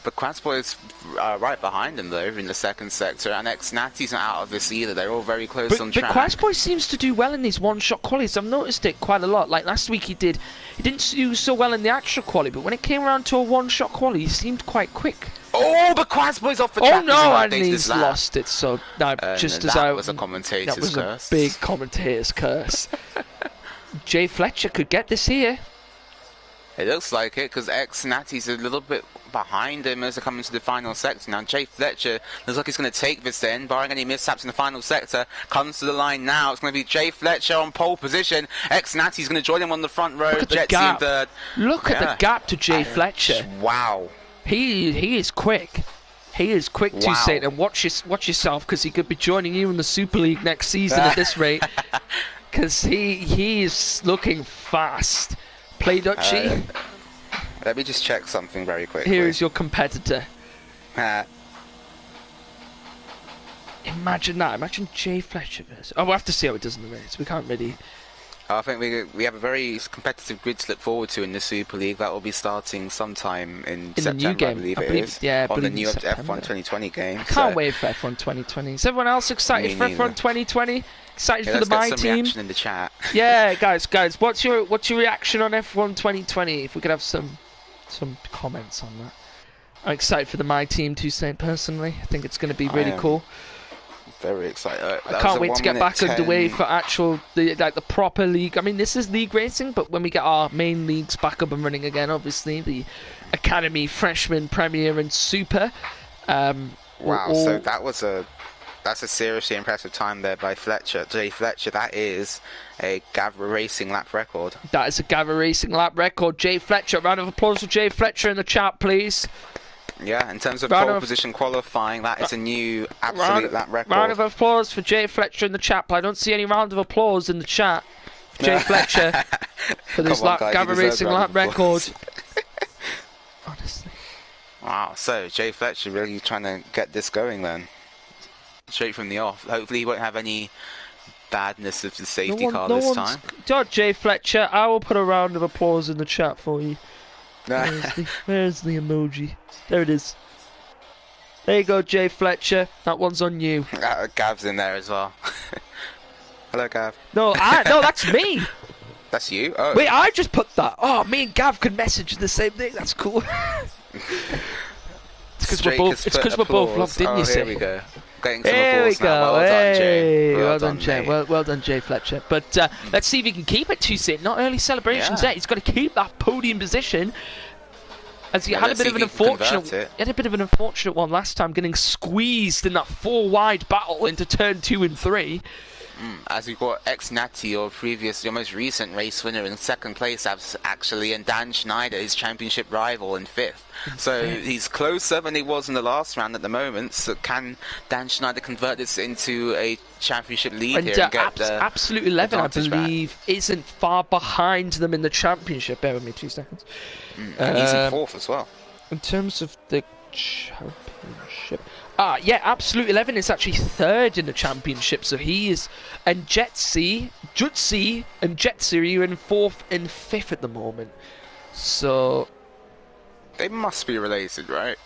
But Quadsboy's right behind him though in the second sector, and Xnati's not out of this either. They're all very close on track. But Quadsboy seems to do well in these one-shot qualies. I've noticed it quite a lot. Like last week he didn't do so well in the actual quali, but when it came around to a one-shot quali, he seemed quite quick. Oh, but Quadsboy's off the track. Oh no, and he's lost it. So that was a commentator's curse. That was a big commentator's curse. Jay Fletcher could get this here. It looks like it, because Xnati's a little bit behind him as they come into the final sector. Now Jay Fletcher looks like he's going to take this in, barring any mishaps in the final sector. Comes to the line now. It's going to be Jay Fletcher on pole position. Xnati's going to join him on the front row. Jetsy in third. Look at the gap to Jay Fletcher. Wow. He is quick. He is quick to say, and watch yourself, because he could be joining you in the Super League next season at this rate. Because he is looking fast. Play Dutchie. Let me just check something very quickly. Here is your competitor. Imagine that. Imagine Jay Fletcher versus... Oh, we'll have to see how it does in the race. We can't really... I think we have a very competitive grid to look forward to in the Super League. That will be starting sometime in September, the new game. I believe it is. Yeah, on the new F1 2020 game. I can't wait for F1 2020. Is everyone else excited for F1 2020? Excited for the My Team? Team? Reaction in the chat. Yeah, guys, what's your reaction on F1 2020? If we could have some comments on that. I'm excited for the My Team too, Saint, personally. I think it's going to be really cool. Very excited. I can't wait to get back underway for the proper league. I mean, this is league racing, but when we get our main leagues back up and running again, obviously the Academy, Freshman, Premier, and Super, Wow, so that's a seriously impressive time there by Fletcher. Jay Fletcher, that is a Gavra Racing lap record. That is a Gavra Racing lap record. Jay Fletcher, round of applause for Jay Fletcher in the chat, please. Yeah, in terms of pole position qualifying, that is a new absolute lap record. Round of applause for Jay Fletcher in the chat, but I don't see any round of applause in the chat for Jay Fletcher for this Gavra Racing lap record. Honestly. Wow, so Jay Fletcher really trying to get this going then. Straight from the off. Hopefully he won't have any badness of the safety car this time. Jay Fletcher, I will put a round of applause in the chat for you. Where's the emoji? There it is. There you go, Jay Fletcher. That one's on you. Gav's in there as well. Hello, Gav. No, that's me. That's you? Oh. Wait, I just put that. Oh, me and Gav could message the same thing. That's cool. It's because we're both logged in, you see. Here we go. There we go. Well done, Jay. Well done, Jay. Well done, Jay Fletcher. But let's see if he can keep it 2-sit. Not early celebrations yet. He's got to keep that podium position. As he had a bit of an unfortunate one last time, getting squeezed in that 4-wide battle into turn 2 and 3. As we've got ex-Natty, your most recent race winner in second place, actually, and Dan Schneider, his championship rival, in fifth. So he's closer than he was in the last round at the moment. So can Dan Schneider convert this into a championship lead here and get the Absolute 11, I believe, isn't far behind them in the championship. Bear with me 2 seconds. And he's in fourth as well. In terms of the championship... yeah, Absolute 11 is actually third in the championship, so he is... And Jutsi are in fourth and fifth at the moment. So... They must be related, right?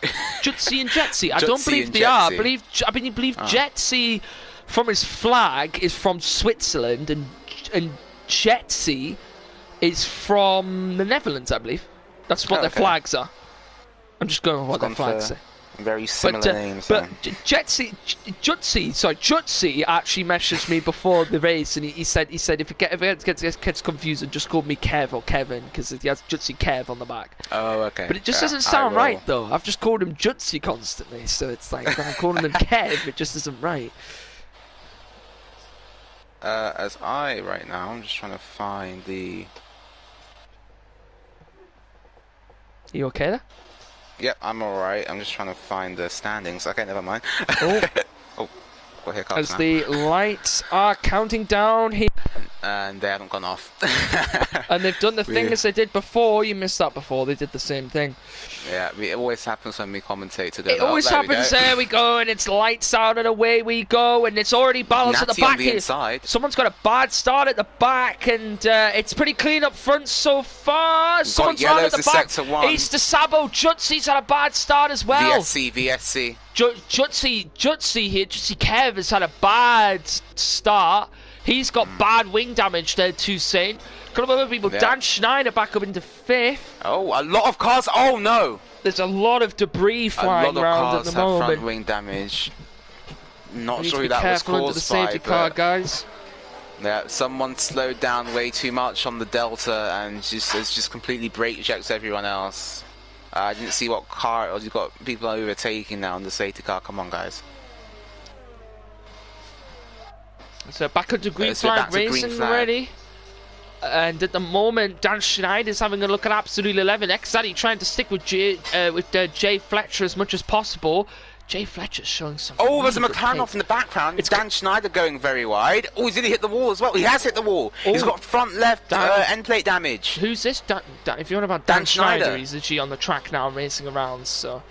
Jutsi and Jetsi. I don't believe they are. I believe Jetsi, from his flag, is from Switzerland, and Jetsi is from the Netherlands, I believe. That's what their flags are. I'm just going with what their flags say. Very similar names. But Jutsi actually messaged me before the race, and he said if it gets confusing, just call me Kev or Kevin, because he has Jutsi Kev on the back. Oh, okay. But it just doesn't sound right, though. I've just called him Jutsi constantly, so it's like when I'm calling him Kev, it just isn't right. Right now, I'm just trying to find the... You okay there? Yep, I'm alright. I'm just trying to find the standings. Okay, never mind. Well, here comes as the lights are counting down here. And they haven't gone off. And they've done the thing as they did before. You missed that before. They did the same thing. Yeah, it always happens when we commentate. It always happens. There we go, and it's lights out and away we go, and it's already balanced at the back. On the inside. Someone's got a bad start at the back, and it's pretty clean up front so far. Someone's round at the back. Easter Sabo, Jutsi's had a bad start as well. VSC. Jutsi here, Jutsi Kev has had a bad start. He's got bad wing damage there too, Saint. A couple of other people. Yeah. Dan Schneider back up into fifth. Oh, a lot of cars. Oh no! There's a lot of debris flying around at the moment. A lot of cars have front wing damage. Not sure who that was caused by. Careful into the safety car, guys. Yeah, someone slowed down way too much on the Delta and has just completely brake checked everyone else. I didn't see what car. You've got people overtaking now on the safety car. Come on, guys. So back onto green flag racing already. And at the moment, Dan Schneider's having a look at Absolute 11. Exaddy trying to stick with Jay Fletcher as much as possible. Jay Fletcher's showing some. Oh, there's a McLaren off in the background. It's Dan Schneider going very wide. Oh, he's really hit the wall as well. He has hit the wall. Oh. He's got front left end plate damage. Who's this? If you're on about Dan Schneider, he's actually on the track now racing around. So,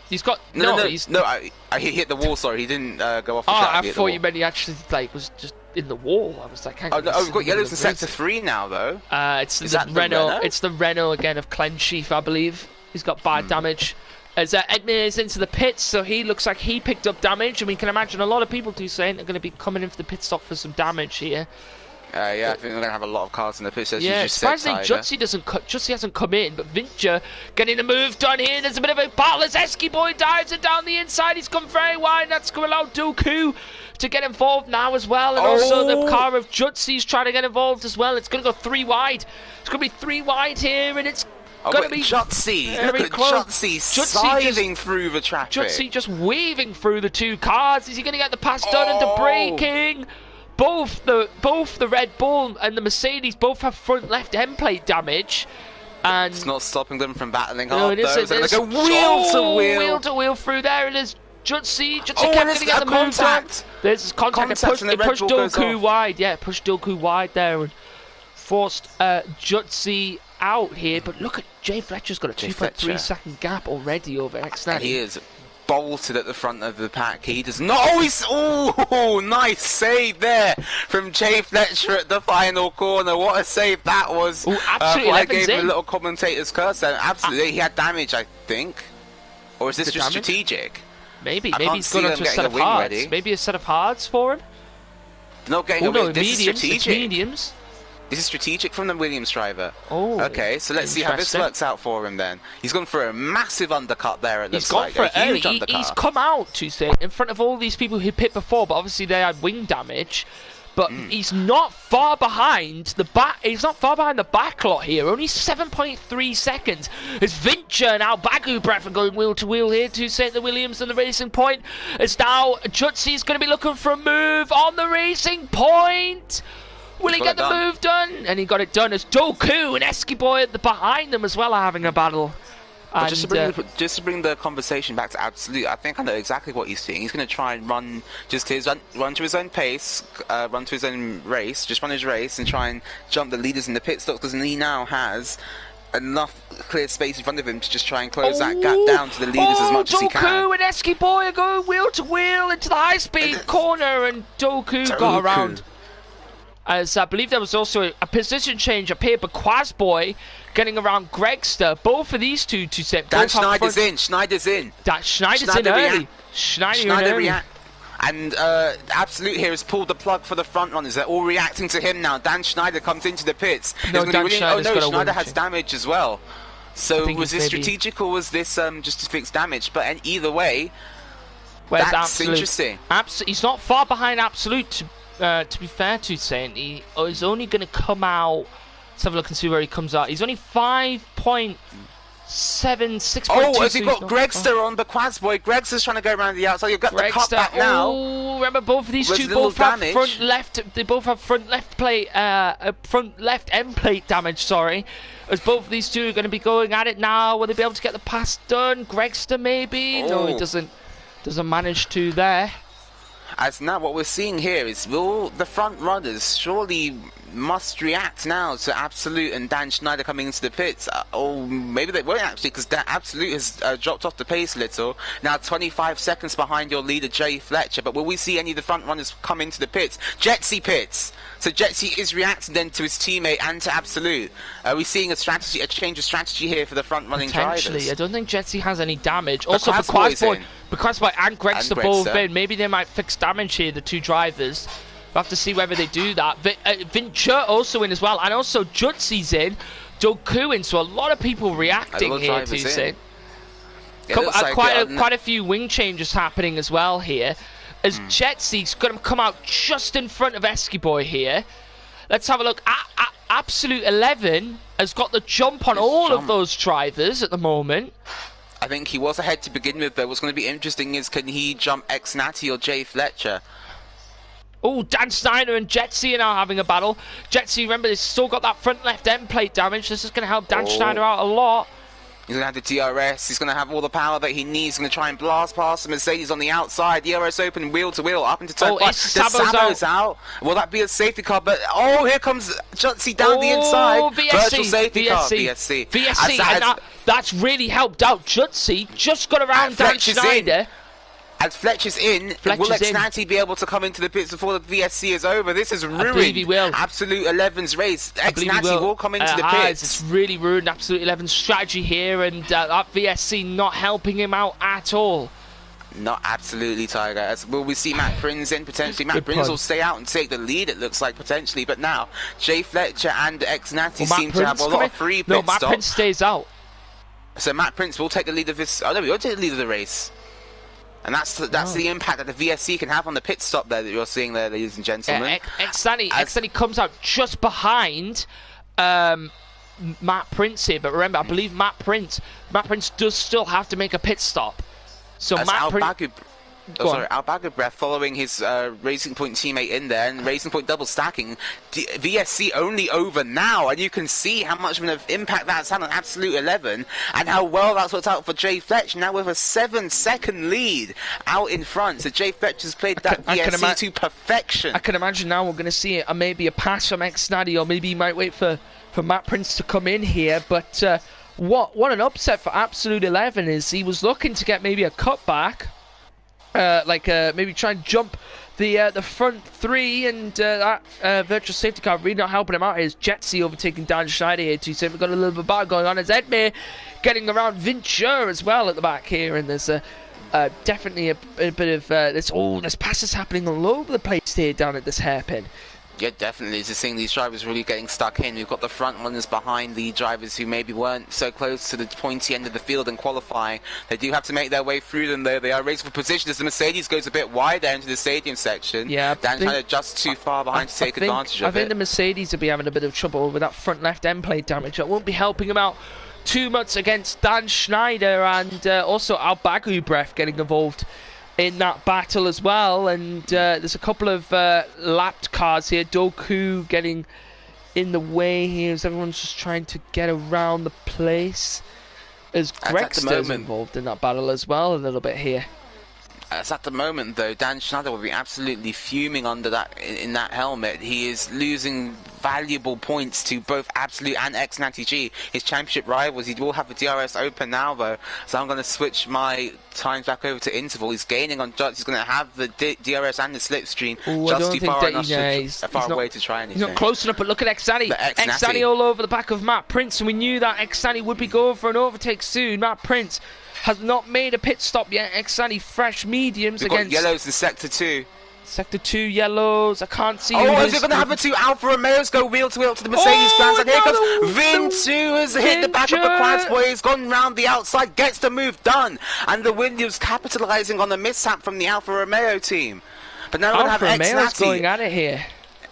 he's got no. I hit the wall. Sorry, he didn't go off the track. I thought you meant he actually was just in the wall. I was like, we've got yellows in sector 3 now though. It's the Renault. It's the Renault again of Clensheaf, I believe. He's got bad damage. As Edmund is into the pits, so he looks like he picked up damage, and we can imagine a lot of people saying they're going to be coming in for the pit stop for some damage here. Yeah, I think we're going to have a lot of cars in the pits. Yeah, surprisingly, Jutsi hasn't come in, but Vincher getting a move done here. There's a bit of a battle as Esky Boy dives it down the inside. He's come very wide. That's going to allow Dooku to get involved now as well, and also the car of Jutsi's trying to get involved as well. It's going to go 3 wide. It's going to be 3 wide here, and it's Oh, Gonna wait, be Jutsi! Look very at close. Jutsi scything through the traffic. Jutsi just weaving through the two cars. Is he going to get the pass done into braking? Both the Red Bull and the Mercedes both have front left end plate damage. And it's not stopping them from battling no, hard, it isn't. though. They're going to go wheel to wheel. Wheel to wheel through there. It is Jutsi. Jutsi Oh, kept going to get the move done. There's contact. It pushed Doku wide. Yeah, it pushed Doku wide there and forced Jutsi out here. But look at Jay Fletcher's got a 2.3 second gap already over X90. He is bolted at the front of the pack. He does not. Oh, he's. Oh, nice save there from Jay Fletcher at the final corner. What a save that was. Oh, absolutely. I gave him a little commentator's curse there. Absolutely. He had damage, I think. Or is this just strategic? Maybe he's going on to a set of hards. Ready. Maybe a set of hards for him. Not getting a win. This is strategic. Mediums. This is strategic from the Williams driver. Oh, okay, so let's see how this works out for him then. He's gone for a massive undercut there, it looks like. A huge undercut. He's come out, to say, in front of all these people who pit before, but obviously they had wing damage. But he's not far behind the back. He's not far behind the back lot here. Only 7.3 seconds. As Vincher now Bagu Bradford going wheel to wheel here to St. the Williams and the Racing Point. As now Jutsi's going to be looking for a move on the Racing Point. Will he get the move done? And he got it done as Doku and Eskiboy behind them as well are having a battle. But just to bring the conversation back to Absolute, I think I know exactly what he's doing. He's going to try and run run to his own pace, run to his own race, just run his race and try and jump the leaders in the pit stops, because he now has enough clear space in front of him to just try and close that gap down to the leaders as much as he can. Doku and Eskiboy are going wheel to wheel into the high-speed corner, and Doku got around. As I believe there was also a position change up here, but Quazboy getting around Gregster. Both of these two to set. Dan Schneider's in. Schneider's in. Schneider's in early. Schneider react. And Absolute here has pulled the plug for the front runners. They're all reacting to him now. Dan Schneider comes into the pits. No, Schneider has damage as well. So was this strategic or was this just to fix damage? But either way, that's Absolute? Interesting. He's not far behind Absolute. To be fair to Saint, he is only going to come out. Let's have a look and see where he comes out. He's only 5.7, 6.2. Oh, has he got Gregster on the Quazboy? Gregster's trying to go around the outside. You've got the cut back now. Oh, remember both of these two both have front left. They both have front left plate, front left end plate damage. Sorry, as both of these two are going to be going at it now. Will they be able to get the pass done? Gregster maybe. No, he doesn't manage to there. As now what we're seeing here is will the front runners surely must react now to Absolute and Dan Schneider coming into the pits, or maybe they won't actually, because Absolute has dropped off the pace a little, now 25 seconds behind your leader Jay Fletcher. But will we see any of the front runners come into the pits? Jetsi pits, so Jetsi is reacting then to his teammate and to Absolute. Are we seeing a change of strategy here for the front running drivers? I don't think Jetsi has any damage. Also for Quazboy and Gregster both in, maybe they might fix damage here, the two drivers. We'll have to see whether they do that. Vincher also in as well, and also Jutsi's in, Doku in, so a lot of people reacting here to say. Quite a few wing changes happening as well here, as Jetsi's going to come out just in front of Eskiboy here. Let's have a look. Absolute 11 has got the jump on all of those drivers at the moment. I think he was ahead to begin with, though. What's going to be interesting is, can he jump X-Natty or Jay Fletcher? Oh, Dan Steiner and Jetsi are now having a battle. Jetsi, remember, they've still got that front left end plate damage. This is going to help Dan Steiner out a lot. He's going to have the DRS. He's going to have all the power that he needs. He's going to try and blast past the Mercedes on the outside. DRS open, wheel to wheel, up into turn 5. Sabo's out. Will that be a safety car? But, here comes Jutsi down the inside. Virtual safety car. VSC. And that's really helped out. Jutsi just got around Dan Schneider. As Fletcher's in, will X-Natty be able to come into the pits before the VSC is over? This has ruined Absolute 11's race. X-Natty will come into the pits. It's really ruined Absolute 11's strategy here, and that VSC not helping him out at all. Not absolutely, Tiger. Will we see Matt Prinz in potentially? Matt Prinz will stay out and take the lead, it looks like, potentially. But now, Jay Fletcher and X-Natty seem to have a lot of free pit stops. No, Matt Prinz stays out. So Matt Prinz will take the lead of this. Oh no, he won't take the lead of the race. And that's the impact that the VSC can have on the pit stop there that you're seeing there, ladies and gentlemen. X-Natty comes out just behind Matt Prince here, but remember, I believe Matt Prince does still have to make a pit stop. So As Matt Prince. Al-Baghdad following his Racing Point teammate in there, and Racing Point double stacking. VSC only over now, and you can see how much of an impact that's had on Absolute 11, and how well that's worked out for Jay Fletcher, now with a 7-second lead out in front. So Jay Fletcher's played that VSC to perfection. I can imagine now we're going to see maybe a pass from X-Natty, or maybe he might wait for Matt Prince to come in here, but what an upset for Absolute 11 is. He was looking to get maybe a cutback, maybe try and jump the front three, and that virtual safety car really not helping him out. Here's Jetsy overtaking Dan Schneider here too, so we've got a little bit of battle going on. As Edmir getting around Vinture as well at the back here, and there's definitely a bit of there's passes happening all over the place here down at this hairpin. Yeah, definitely. Just seeing these drivers really getting stuck in. We've got the front runners behind the drivers who maybe weren't so close to the pointy end of the field in qualifying. They do have to make their way through them, though. They are racing for position as the Mercedes goes a bit wider into the stadium section. Yeah, Dan Schneider just too far behind to take advantage of it. I think the Mercedes will be having a bit of trouble with that front left end plate damage. That won't be helping him out too much against Dan Schneider, and also Al-Baghdad getting involved in that battle as well. And there's a couple of lapped cars here. Doku getting in the way here as everyone's just trying to get around the place, as Gregster's involved in that battle as well a little bit here. As at the moment, though, Dan Schneider will be absolutely fuming under that in that helmet. He is losing valuable points to both Absolute and X90G, his championship rivals. He will have the DRS open now, though, so I'm going to switch my times back over to interval. He's gaining on Jutz. He's going to have the DRS and the slipstream just too far away to try anything. He's not close enough, but look at X-Natty. X-Natty all over the back of Matt Prince, and we knew that X-Natty would be going for an overtake soon. Matt Prince has not made a pit stop yet. X-Natty fresh mediums against... We've got yellows in Sector 2. Sector 2 yellows. I can't see. Oh, is it going to happen to Alfa Romeos go wheel to wheel to the Mercedes grandstand? Here comes Vintu, has hit the back of the quads boy. He's gone round the outside, gets the move done, and the Williams capitalising on the mishap from the Alfa Romeo team. But now we're going to have X-Natty going at it here.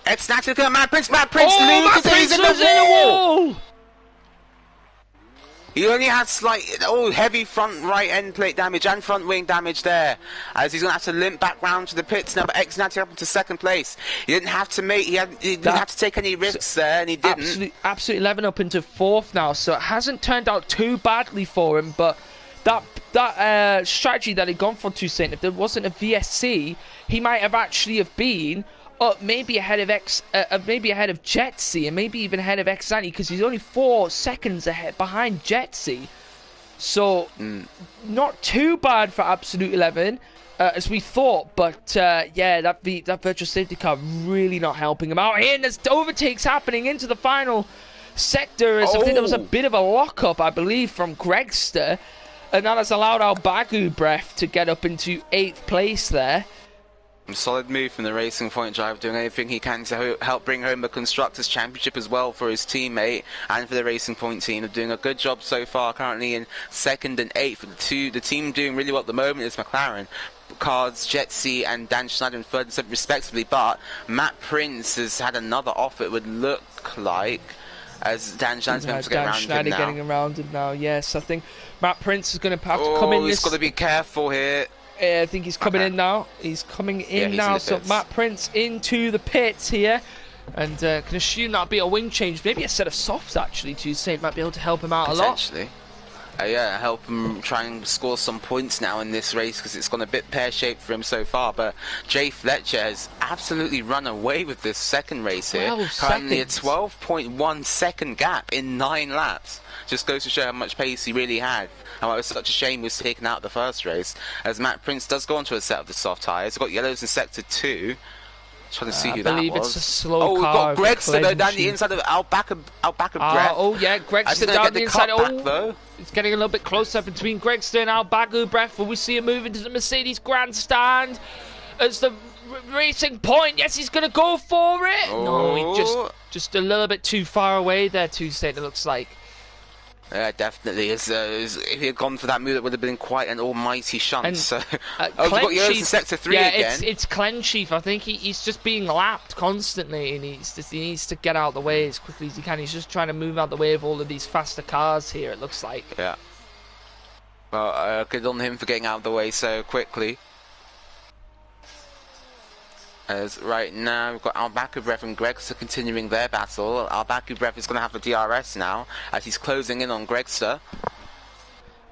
X-Natty looking at Matt Prince. Matt Prince loses. He's in the wall. He only had slight, heavy front right end plate damage and front wing damage there, as he's going to have to limp back round to the pits now. But X-Natty up into second place. He didn't have to didn't have to take any risks there, and he didn't. Absolute 11 up into fourth now, so it hasn't turned out too badly for him. But that strategy that he'd gone for Toussaint, if there wasn't a VSC, he might have actually have been maybe ahead of Jetsy, and maybe even ahead of X-Natty, because he's only 4 seconds ahead behind Jetsy. So not too bad for Absolute 11 as we thought, but yeah, that virtual safety car really not helping him out here, and there's overtakes happening into the final sector, as I think there was a bit of a lock-up, I believe, from Gregster, and that has allowed Al-Baghdad to get up into 8th place there. Solid move from the Racing Point driver, doing anything he can to help bring home the Constructors' Championship as well for his teammate and for the Racing Point team. They're doing a good job so far, currently in 2nd and 8th. The team doing really well at the moment is McLaren, Cards, Jetsy and Dan Schneider in 3rd and 7th respectively, but Matt Prince has had another off, it would look like, as Dan Schneider's going to get around him now. Dan Schneider getting around him now, yes. I think Matt Prince is going to have to come in. He's got to be careful here. I think he's coming in now. He's coming in now. So Matt Prince into the pits here. And can assume that'll be a wing change. Maybe a set of softs, actually, to Saint might be able to help him out a lot. Potentially. Yeah, help him try and score some points now in this race, because it's gone a bit pear-shaped for him so far. But Jay Fletcher has absolutely run away with this second race here. Currently a 12.1 second gap in 9 laps. Just goes to show how much pace he really had. And it was such a shame he was taken out of the first race, as Matt Prince does go onto a set of the soft tyres. He's got yellows in Sector 2. Trying to see who that was. I believe it's a slow car. We've got Gregster though down the inside of Al-Baghdad. Oh yeah, Gregster down the inside. It's getting a little bit closer between Gregster and Al-Baghdad. Will we see him move into the Mercedes grandstand as the Racing Point? Yes, he's going to go for it. No, he just a little bit too far away there, Toussaint, it looks like. Yeah, definitely. If he had gone for that move, it would have been quite an almighty shunt. And, So, oh, we've got Yost in sector 3 yeah, again. it's Clenchy. I think he's just being lapped constantly, and he needs to get out of the way as quickly as he can. He's just trying to move out the way of all of these faster cars here, it looks like. Yeah. Well, good on him for getting out of the way so quickly. As right now, we've got Albakubrev and Gregster continuing their battle. Albakubrev is going to have the DRS now, as he's closing in on Gregster.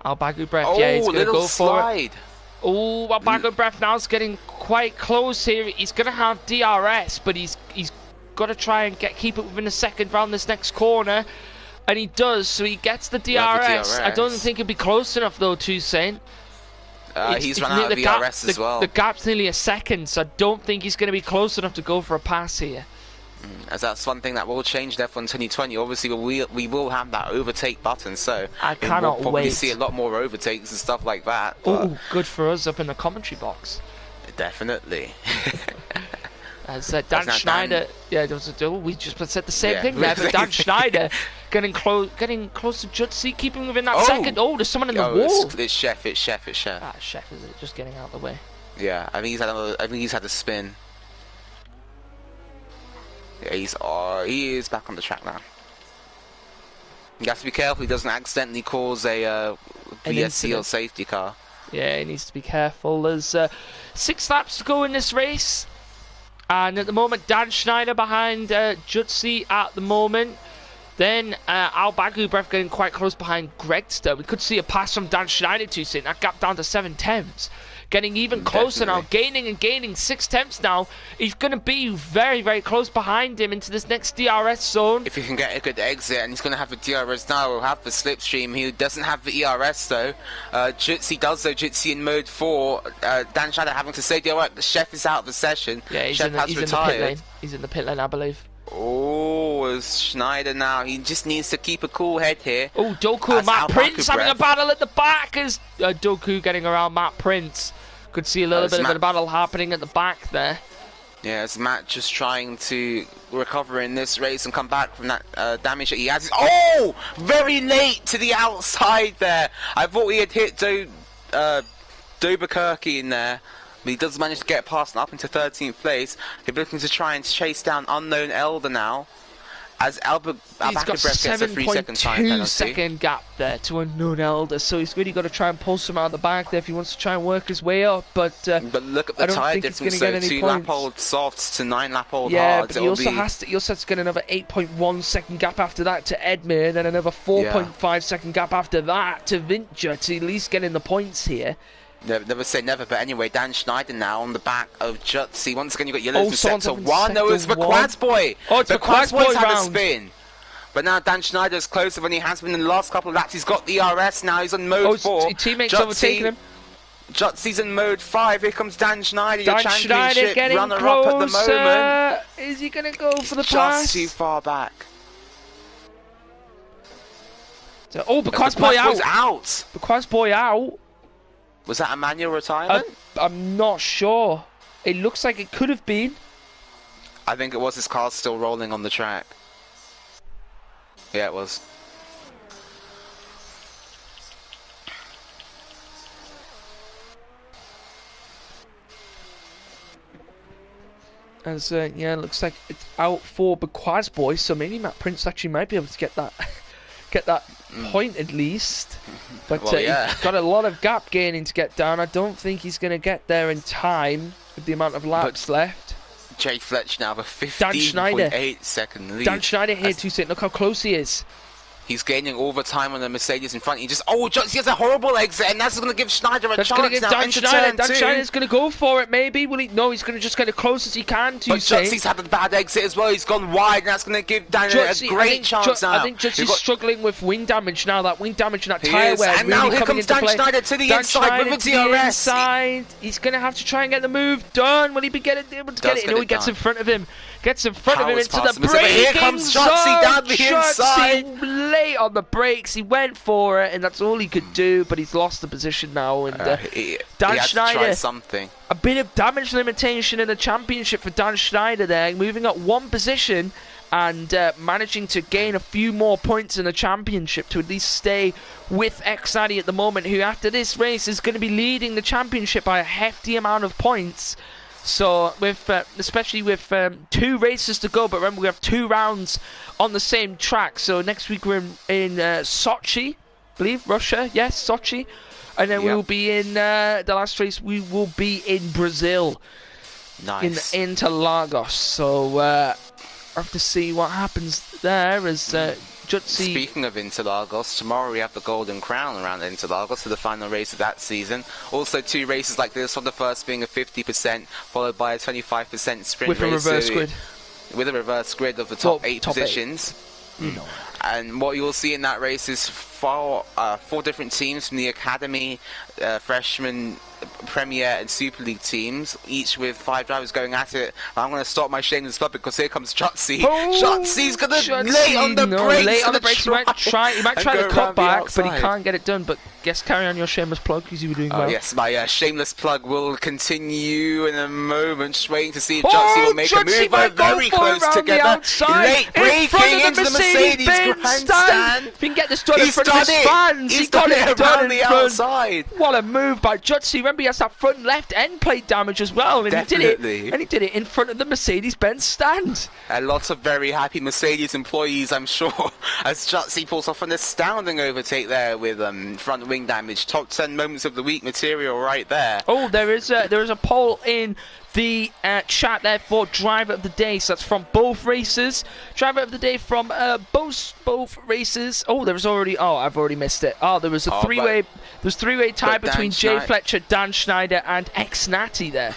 Albakubrev, yeah, he's going to go slide. for it. Oh, Albakubrev now's getting quite close here. He's going to have DRS, but he's got to try and keep it within a second round this next corner. And he does, so he gets the DRS. I don't think he'll be close enough, though, Toussaint. He's run out of DRS as well. The gap's nearly a second, so I don't think he's going to be close enough to go for a pass here. As that's one thing that will change in F1 2020. Obviously, we will have that overtake button, so I cannot we'll probably wait. see a lot more overtakes and stuff like that. Oh, good for us up in the commentary box. Definitely. As Dan Schneider, we just said the same thing there, but Dan Schneider getting close to Jutsi, keeping within that second. Oh, there's someone in the wall. It's Chef. Ah, Chef, is it? Just getting out of the way. Yeah, I think he's had a spin. Yeah, he is back on the track now. You have to be careful he doesn't accidentally cause a VSC or safety car. Yeah, he needs to be careful. There's 6 laps to go in this race. And at the moment, Dan Schneider behind Jutsi at the moment. Then Albakubrev getting quite close behind Gregster. We could see a pass from Dan Schneider to sit. That gap down to 7 tenths. Getting even closer now. Gaining 6 tenths now. He's going to be very, very close behind him into this next DRS zone. If he can get a good exit, and he's going to have the DRS now, he'll have the slipstream. He doesn't have the ERS though. Jutsi does though. Jutsi in mode 4. Dan Schneider having to say, the Chef is out of the session. Yeah, he's Chef has retired. In the pit lane. He's in the pit lane, I believe. Oh, it's Schneider now. He just needs to keep a cool head here. Oh, Doku and Matt Prince having a battle at the back as Doku getting around Matt Prince. Could see a little bit of a battle happening at the back there. Yeah, it's Matt just trying to recover in this race and come back from that damage that he has. Oh, very late to the outside there. I thought he had hit Dobakirky in there. But he does manage to get past and up into 13th place. He's looking to try and chase down Unknown Elder now. As he's got 7.2 second gap there to Unknown Elder, so he's really got to try and pull some out of the back there if he wants to try and work his way up. But look at the tyre difference, so 2 lap-old softs to 9 lap-old hards. Yeah, but he also has to get another 8.1 second gap after that to Edmund, and then another 4.5 second gap after that to Vincher to at least get in the points here. Never say never, but anyway, Dan Schneider now on the back of Jutsi. Once again, you've got yellows in sector 1. No, it's the Quads Boy. Oh, it's the Quads Boy had a spin. But now Dan Schneider's closer than he has been in the last couple of laps. He's got the ERS now. He's on mode 4. Teammates overtaking him. Jutsi's in mode 5. Here comes Dan Schneider, your Dan championship runner-up at the moment. Is he going to go for the pass? Just too far back. Oh, the Quads Boy out. The Quads Boy out. Was that a manual retirement? I'm not sure. It looks like it could have been. I think it was. His car's still rolling on the track. Yeah, it was. As yeah, it looks like it's out for the Quads Boy. So maybe Matt Prince actually might be able to get that point at least. But well, yeah. He's got a lot of gap gaining to get down. I don't think he's going to get there in time with the amount of laps left. Jay Fletch now with 15.8 second lead. Dan Schneider here to sit. Look how close he is. He's gaining all the time on the Mercedes in front. He has a horrible exit, and that's going to give Schneider a chance now into turn 2. Dan Schneider's going to go for it, maybe. Will he? No, he's going to just get as close as he can to Jutsi's had a bad exit as well. He's gone wide, and that's going to give Dan a great chance now. I think Jutsi's struggling with wing damage now. That wing damage and that tyre wear. And now here comes Dan Schneider to the inside with the DRS. He's going to have to try and get the move done. Will he be able to get it? No, he gets in front of him. Gets in front of him into the braking Here comes Jutsi down the inside. Late on the brakes, he went for it, and that's all he could do. But he's lost the position now. And Dan Schneider, something. A bit of damage limitation in the championship for Dan Schneider there, moving up 1 position. and managing to gain a few more points in the championship to at least stay with Xnati at the moment, who after this race is going to be leading the championship by a hefty amount of points. So, with especially with 2 races to go, but remember we have 2 rounds on the same track. So next week we're in Sochi, I believe, Russia, yes, Sochi. And then we will be in the last race, we will be in Brazil. Nice. In Interlagos. So, we'll have to see what happens there as Jutsi... Speaking of Interlagos, tomorrow we have the Golden Crown around Interlagos for the final race of that season. Also 2 races like this, on the first being a 50%, followed by a 25% sprint with race. With a reverse grid. With a reverse grid of the top 8 positions. 8. You know. And what you'll see in that race is 4 different teams from the Academy, Freshman, Premier and Super League teams, each with 5 drivers going at it. I'm going to stop my shameless plug because here comes Jutsi. Jutsi's going to lay on the brakes. Lay on the brakes. He might try to cut back, but he outside. Can't get it done. But guess carry on your shameless plug because you were doing well. Yes, my shameless plug will continue in a moment. Just waiting to see if Jutsi will make a move. They're very close together. Late braking into the Mercedes grandstand. If he can get this done in front of his fans, he's got it around the outside. What a move by Jutsi. Remember, he has that front left end plate damage as well, and Definitely. he did it in front of the Mercedes-Benz stand. A lot of very happy Mercedes employees, I'm sure, as Jutsi pulls off an astounding overtake there with front wing damage. Top 10 moments of the week material right there. Oh, there is a poll in the chat there for driver of the day. So that's from both races. Driver of the day from both races. Oh, there was already. Oh, I've already missed it. Oh, there was a three-way. There's three-way tie between Jay Fletcher, Dan Schneider, and Xnati there.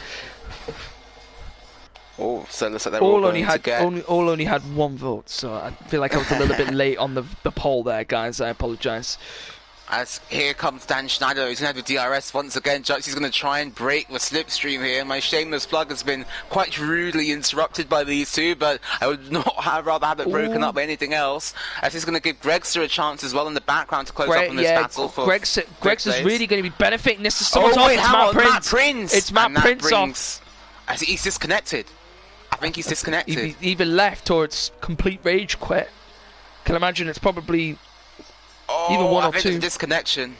Oh, so it looks like they're all only had 1 vote. So I feel like I was a little bit late on the poll there, guys. I apologise. As here comes Dan Schneider, he's going to have the DRS once again. Jutsi's going to try and break the slipstream here. My shameless plug has been quite rudely interrupted by these two, but I would not rather have it broken up by anything else. As he's going to give Gregster a chance as well in the background to close up on this battle. Gregster's really going to be benefiting. This is someone's off. It's Matt Prince. It's Matt Prince off. As he's disconnected. I think he's disconnected. He either left or it's complete rage quit. Can imagine it's probably... either 1 or 2. It's a disconnection.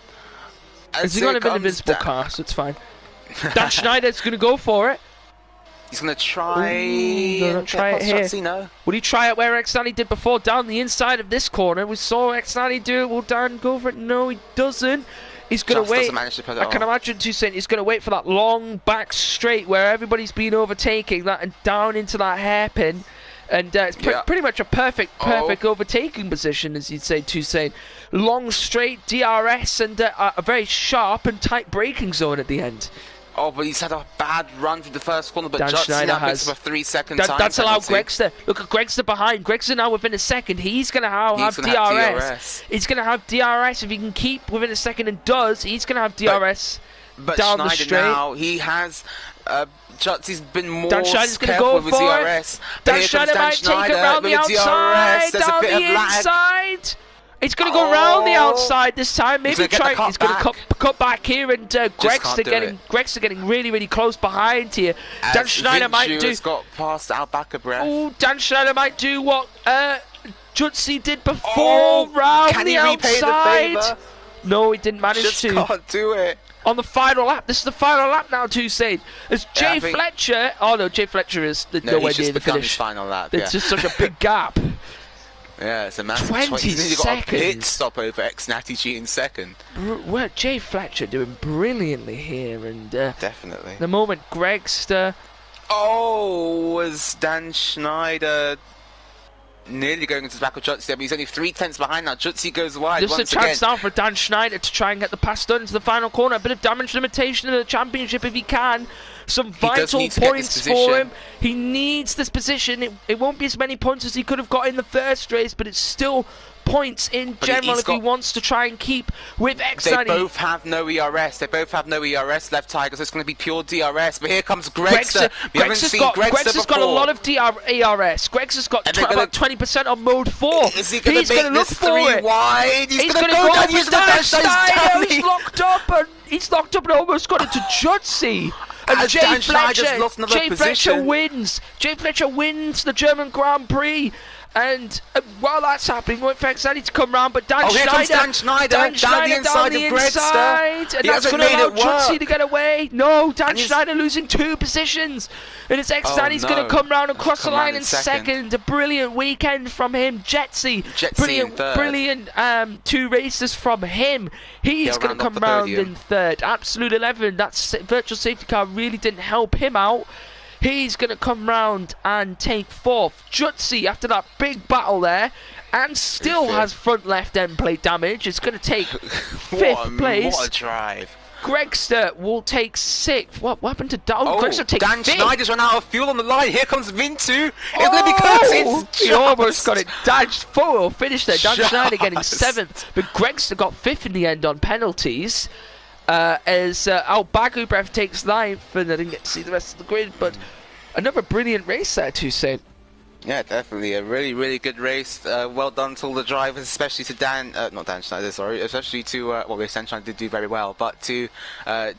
Has he got an invincible car, so it's fine. Dan Schneider's going to go for it. He's going to try... Ooh, try it here. No. Would he try it where Xnati did before, down the inside of this corner? We saw Xnati do it. Will Dan go for it? No, he doesn't. He's going to wait. I can imagine Toussaint is going to wait for that long back straight where everybody's been overtaking that and down into that hairpin. And it's pretty much a perfect overtaking position, as you'd say, Toussaint. Long straight DRS and a very sharp and tight braking zone at the end. Oh, but he's had a bad run through the first corner, but Dan Schneider has a 3-second time. That's allowed Gregster. Look at Gregster behind. Gregster now within a second. He's going to have DRS. He's going to have DRS if he can keep within a second, and does. He's going to have DRS down the straight. Now, he has... Jutsi's been more careful with his DRS. Dan Schneider might take it around the outside, down the inside. It's going to go around the outside this time. Maybe he's going to cut back here, and Gregster getting really, really close behind here. Dan Schneider might do. Got past our back of breath. Oh, Dan Schneider might do what Jutsi did before, round the outside. No, he didn't manage to. Can't do it. On the final lap, this is the final lap now, Toussaint. As Jay Fletcher, oh no, Jay Fletcher is nowhere near the finish. Final lap. It's just such a big gap. Yeah, it's a massive 20 seconds. Got a pit stop over Xnati G in second. Well, Jay Fletcher doing brilliantly here, and definitely. The moment Gregster. Oh, was Dan Schneider nearly going into the back of Jutsi, but he's only 3/10 behind now. Jutsi goes wide. There's a chance now for Dan Schneider to try and get the pass done into the final corner. A bit of damage limitation in the championship if he can. Some vital points for him. He needs this position. It won't be as many points as he could have got in the first race, but it's still points in general if he wants to try and keep with Xnati. They both have no ERS. They both have no ERS left, Tiger, so it's going to be pure DRS. But here comes Gregster. Gregster's got a lot of ERS. Gregster's got about 20% on mode 4. Is he going to make this 3 wide? He's going to go down into the Dan Schneider. He's locked up and almost got into Jutsi. And Jay Fletcher wins. Jay Fletcher wins the German Grand Prix. And while that's happening, wait for Exani to come round, but Dan Here comes Dan Schneider down the inside of Gregster. And that's going to allow Jutsi to get away. No, Dan Schneider losing 2 positions. And it's Exani's going to come round and cross the line in second. A brilliant weekend from him. Jetsi brilliant 2 races from him. He's going to come round in third. Absolute 11. That virtual safety car really didn't help him out. He's going to come round and take 4th. Jutsi, after that big battle there, and still has front left end plate damage. It's going to take 5th place. What a drive. Gregster will take 6th. What happened to Gregster take Dan 5th. Schneider's run out of fuel on the line. Here comes Vintu. It's going to be close. He almost got it dodged. Full finish there. Dan Schneider getting 7th. But Gregster got 5th in the end on penalties. As Al-Bagubrev takes 9th, and I didn't get to see the rest of the grid, but another brilliant race there, Toussaint. Yeah, definitely a really, really good race. Well done to all the drivers, especially to not Dan Schneider, sorry, especially to, well, Dan Schneider did do very well, but to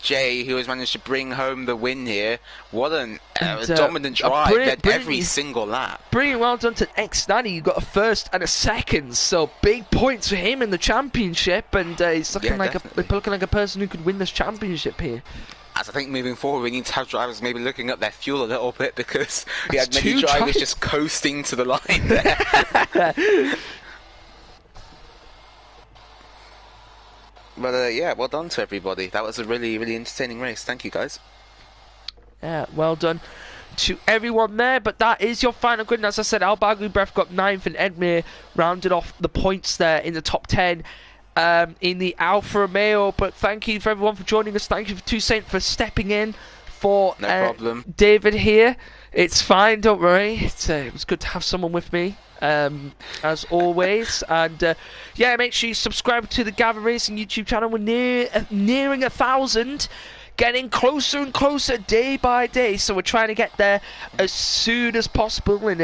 Jay, who has managed to bring home the win here. What a dominant drive, led every single lap. Brilliant, well done to X-Nanny. You got a 1st and a 2nd, so big points for him in the championship, and he's looking like a person who could win this championship here. As I think moving forward, we need to have drivers maybe looking up their fuel a little bit, because we had many drivers just coasting to the line there. But yeah, well done to everybody. That was a really, really entertaining race. Thank you, guys. Yeah, well done to everyone there. But that is your final grid. And as I said, Al-Bagubrev got 9th, and Edmir rounded off the points there in the top 10. In the Alfa Romeo, but thank you for everyone for joining us. Thank you for Toussaint for stepping in for David here. It's fine, don't worry. It was good to have someone with me, as always. And yeah, make sure you subscribe to the Gavra Racing YouTube channel. We're nearing 1,000, getting closer and closer day by day. So we're trying to get there as soon as possible. And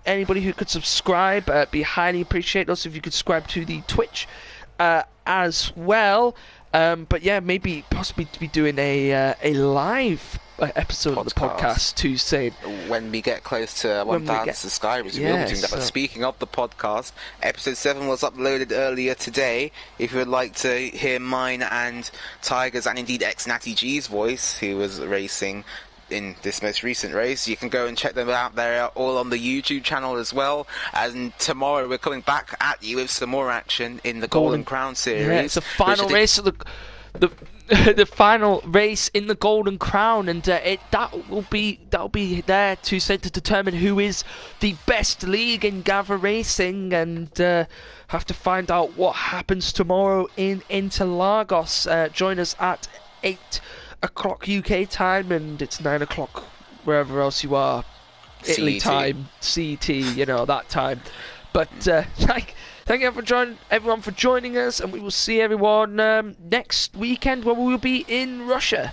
anybody who could subscribe, be highly appreciated. Also, if you could subscribe to the Twitch as well, but yeah, possibly to be doing a live episode of the podcast to say when we get close to 1,000 subscribers. We'll be doing that. But speaking of the podcast, episode 7 was uploaded earlier today. If you would like to hear mine and Tiger's and indeed ex-Natty G's voice, who was racing in this most recent race, you can go and check them out. They're all on the YouTube channel as well. And tomorrow we're coming back at you with some more action in the Golden Crown series. Yeah, it's the final race of the final race in the Golden Crown, and that'll be there to determine who is the best league in Gavra Racing, and have to find out what happens tomorrow in Interlagos. Join us at 8 o'clock UK time, and it's 9 o'clock wherever else you are, Italy time, CET, that time. But thank you everyone for joining us, and we will see everyone next weekend when we will be in Russia.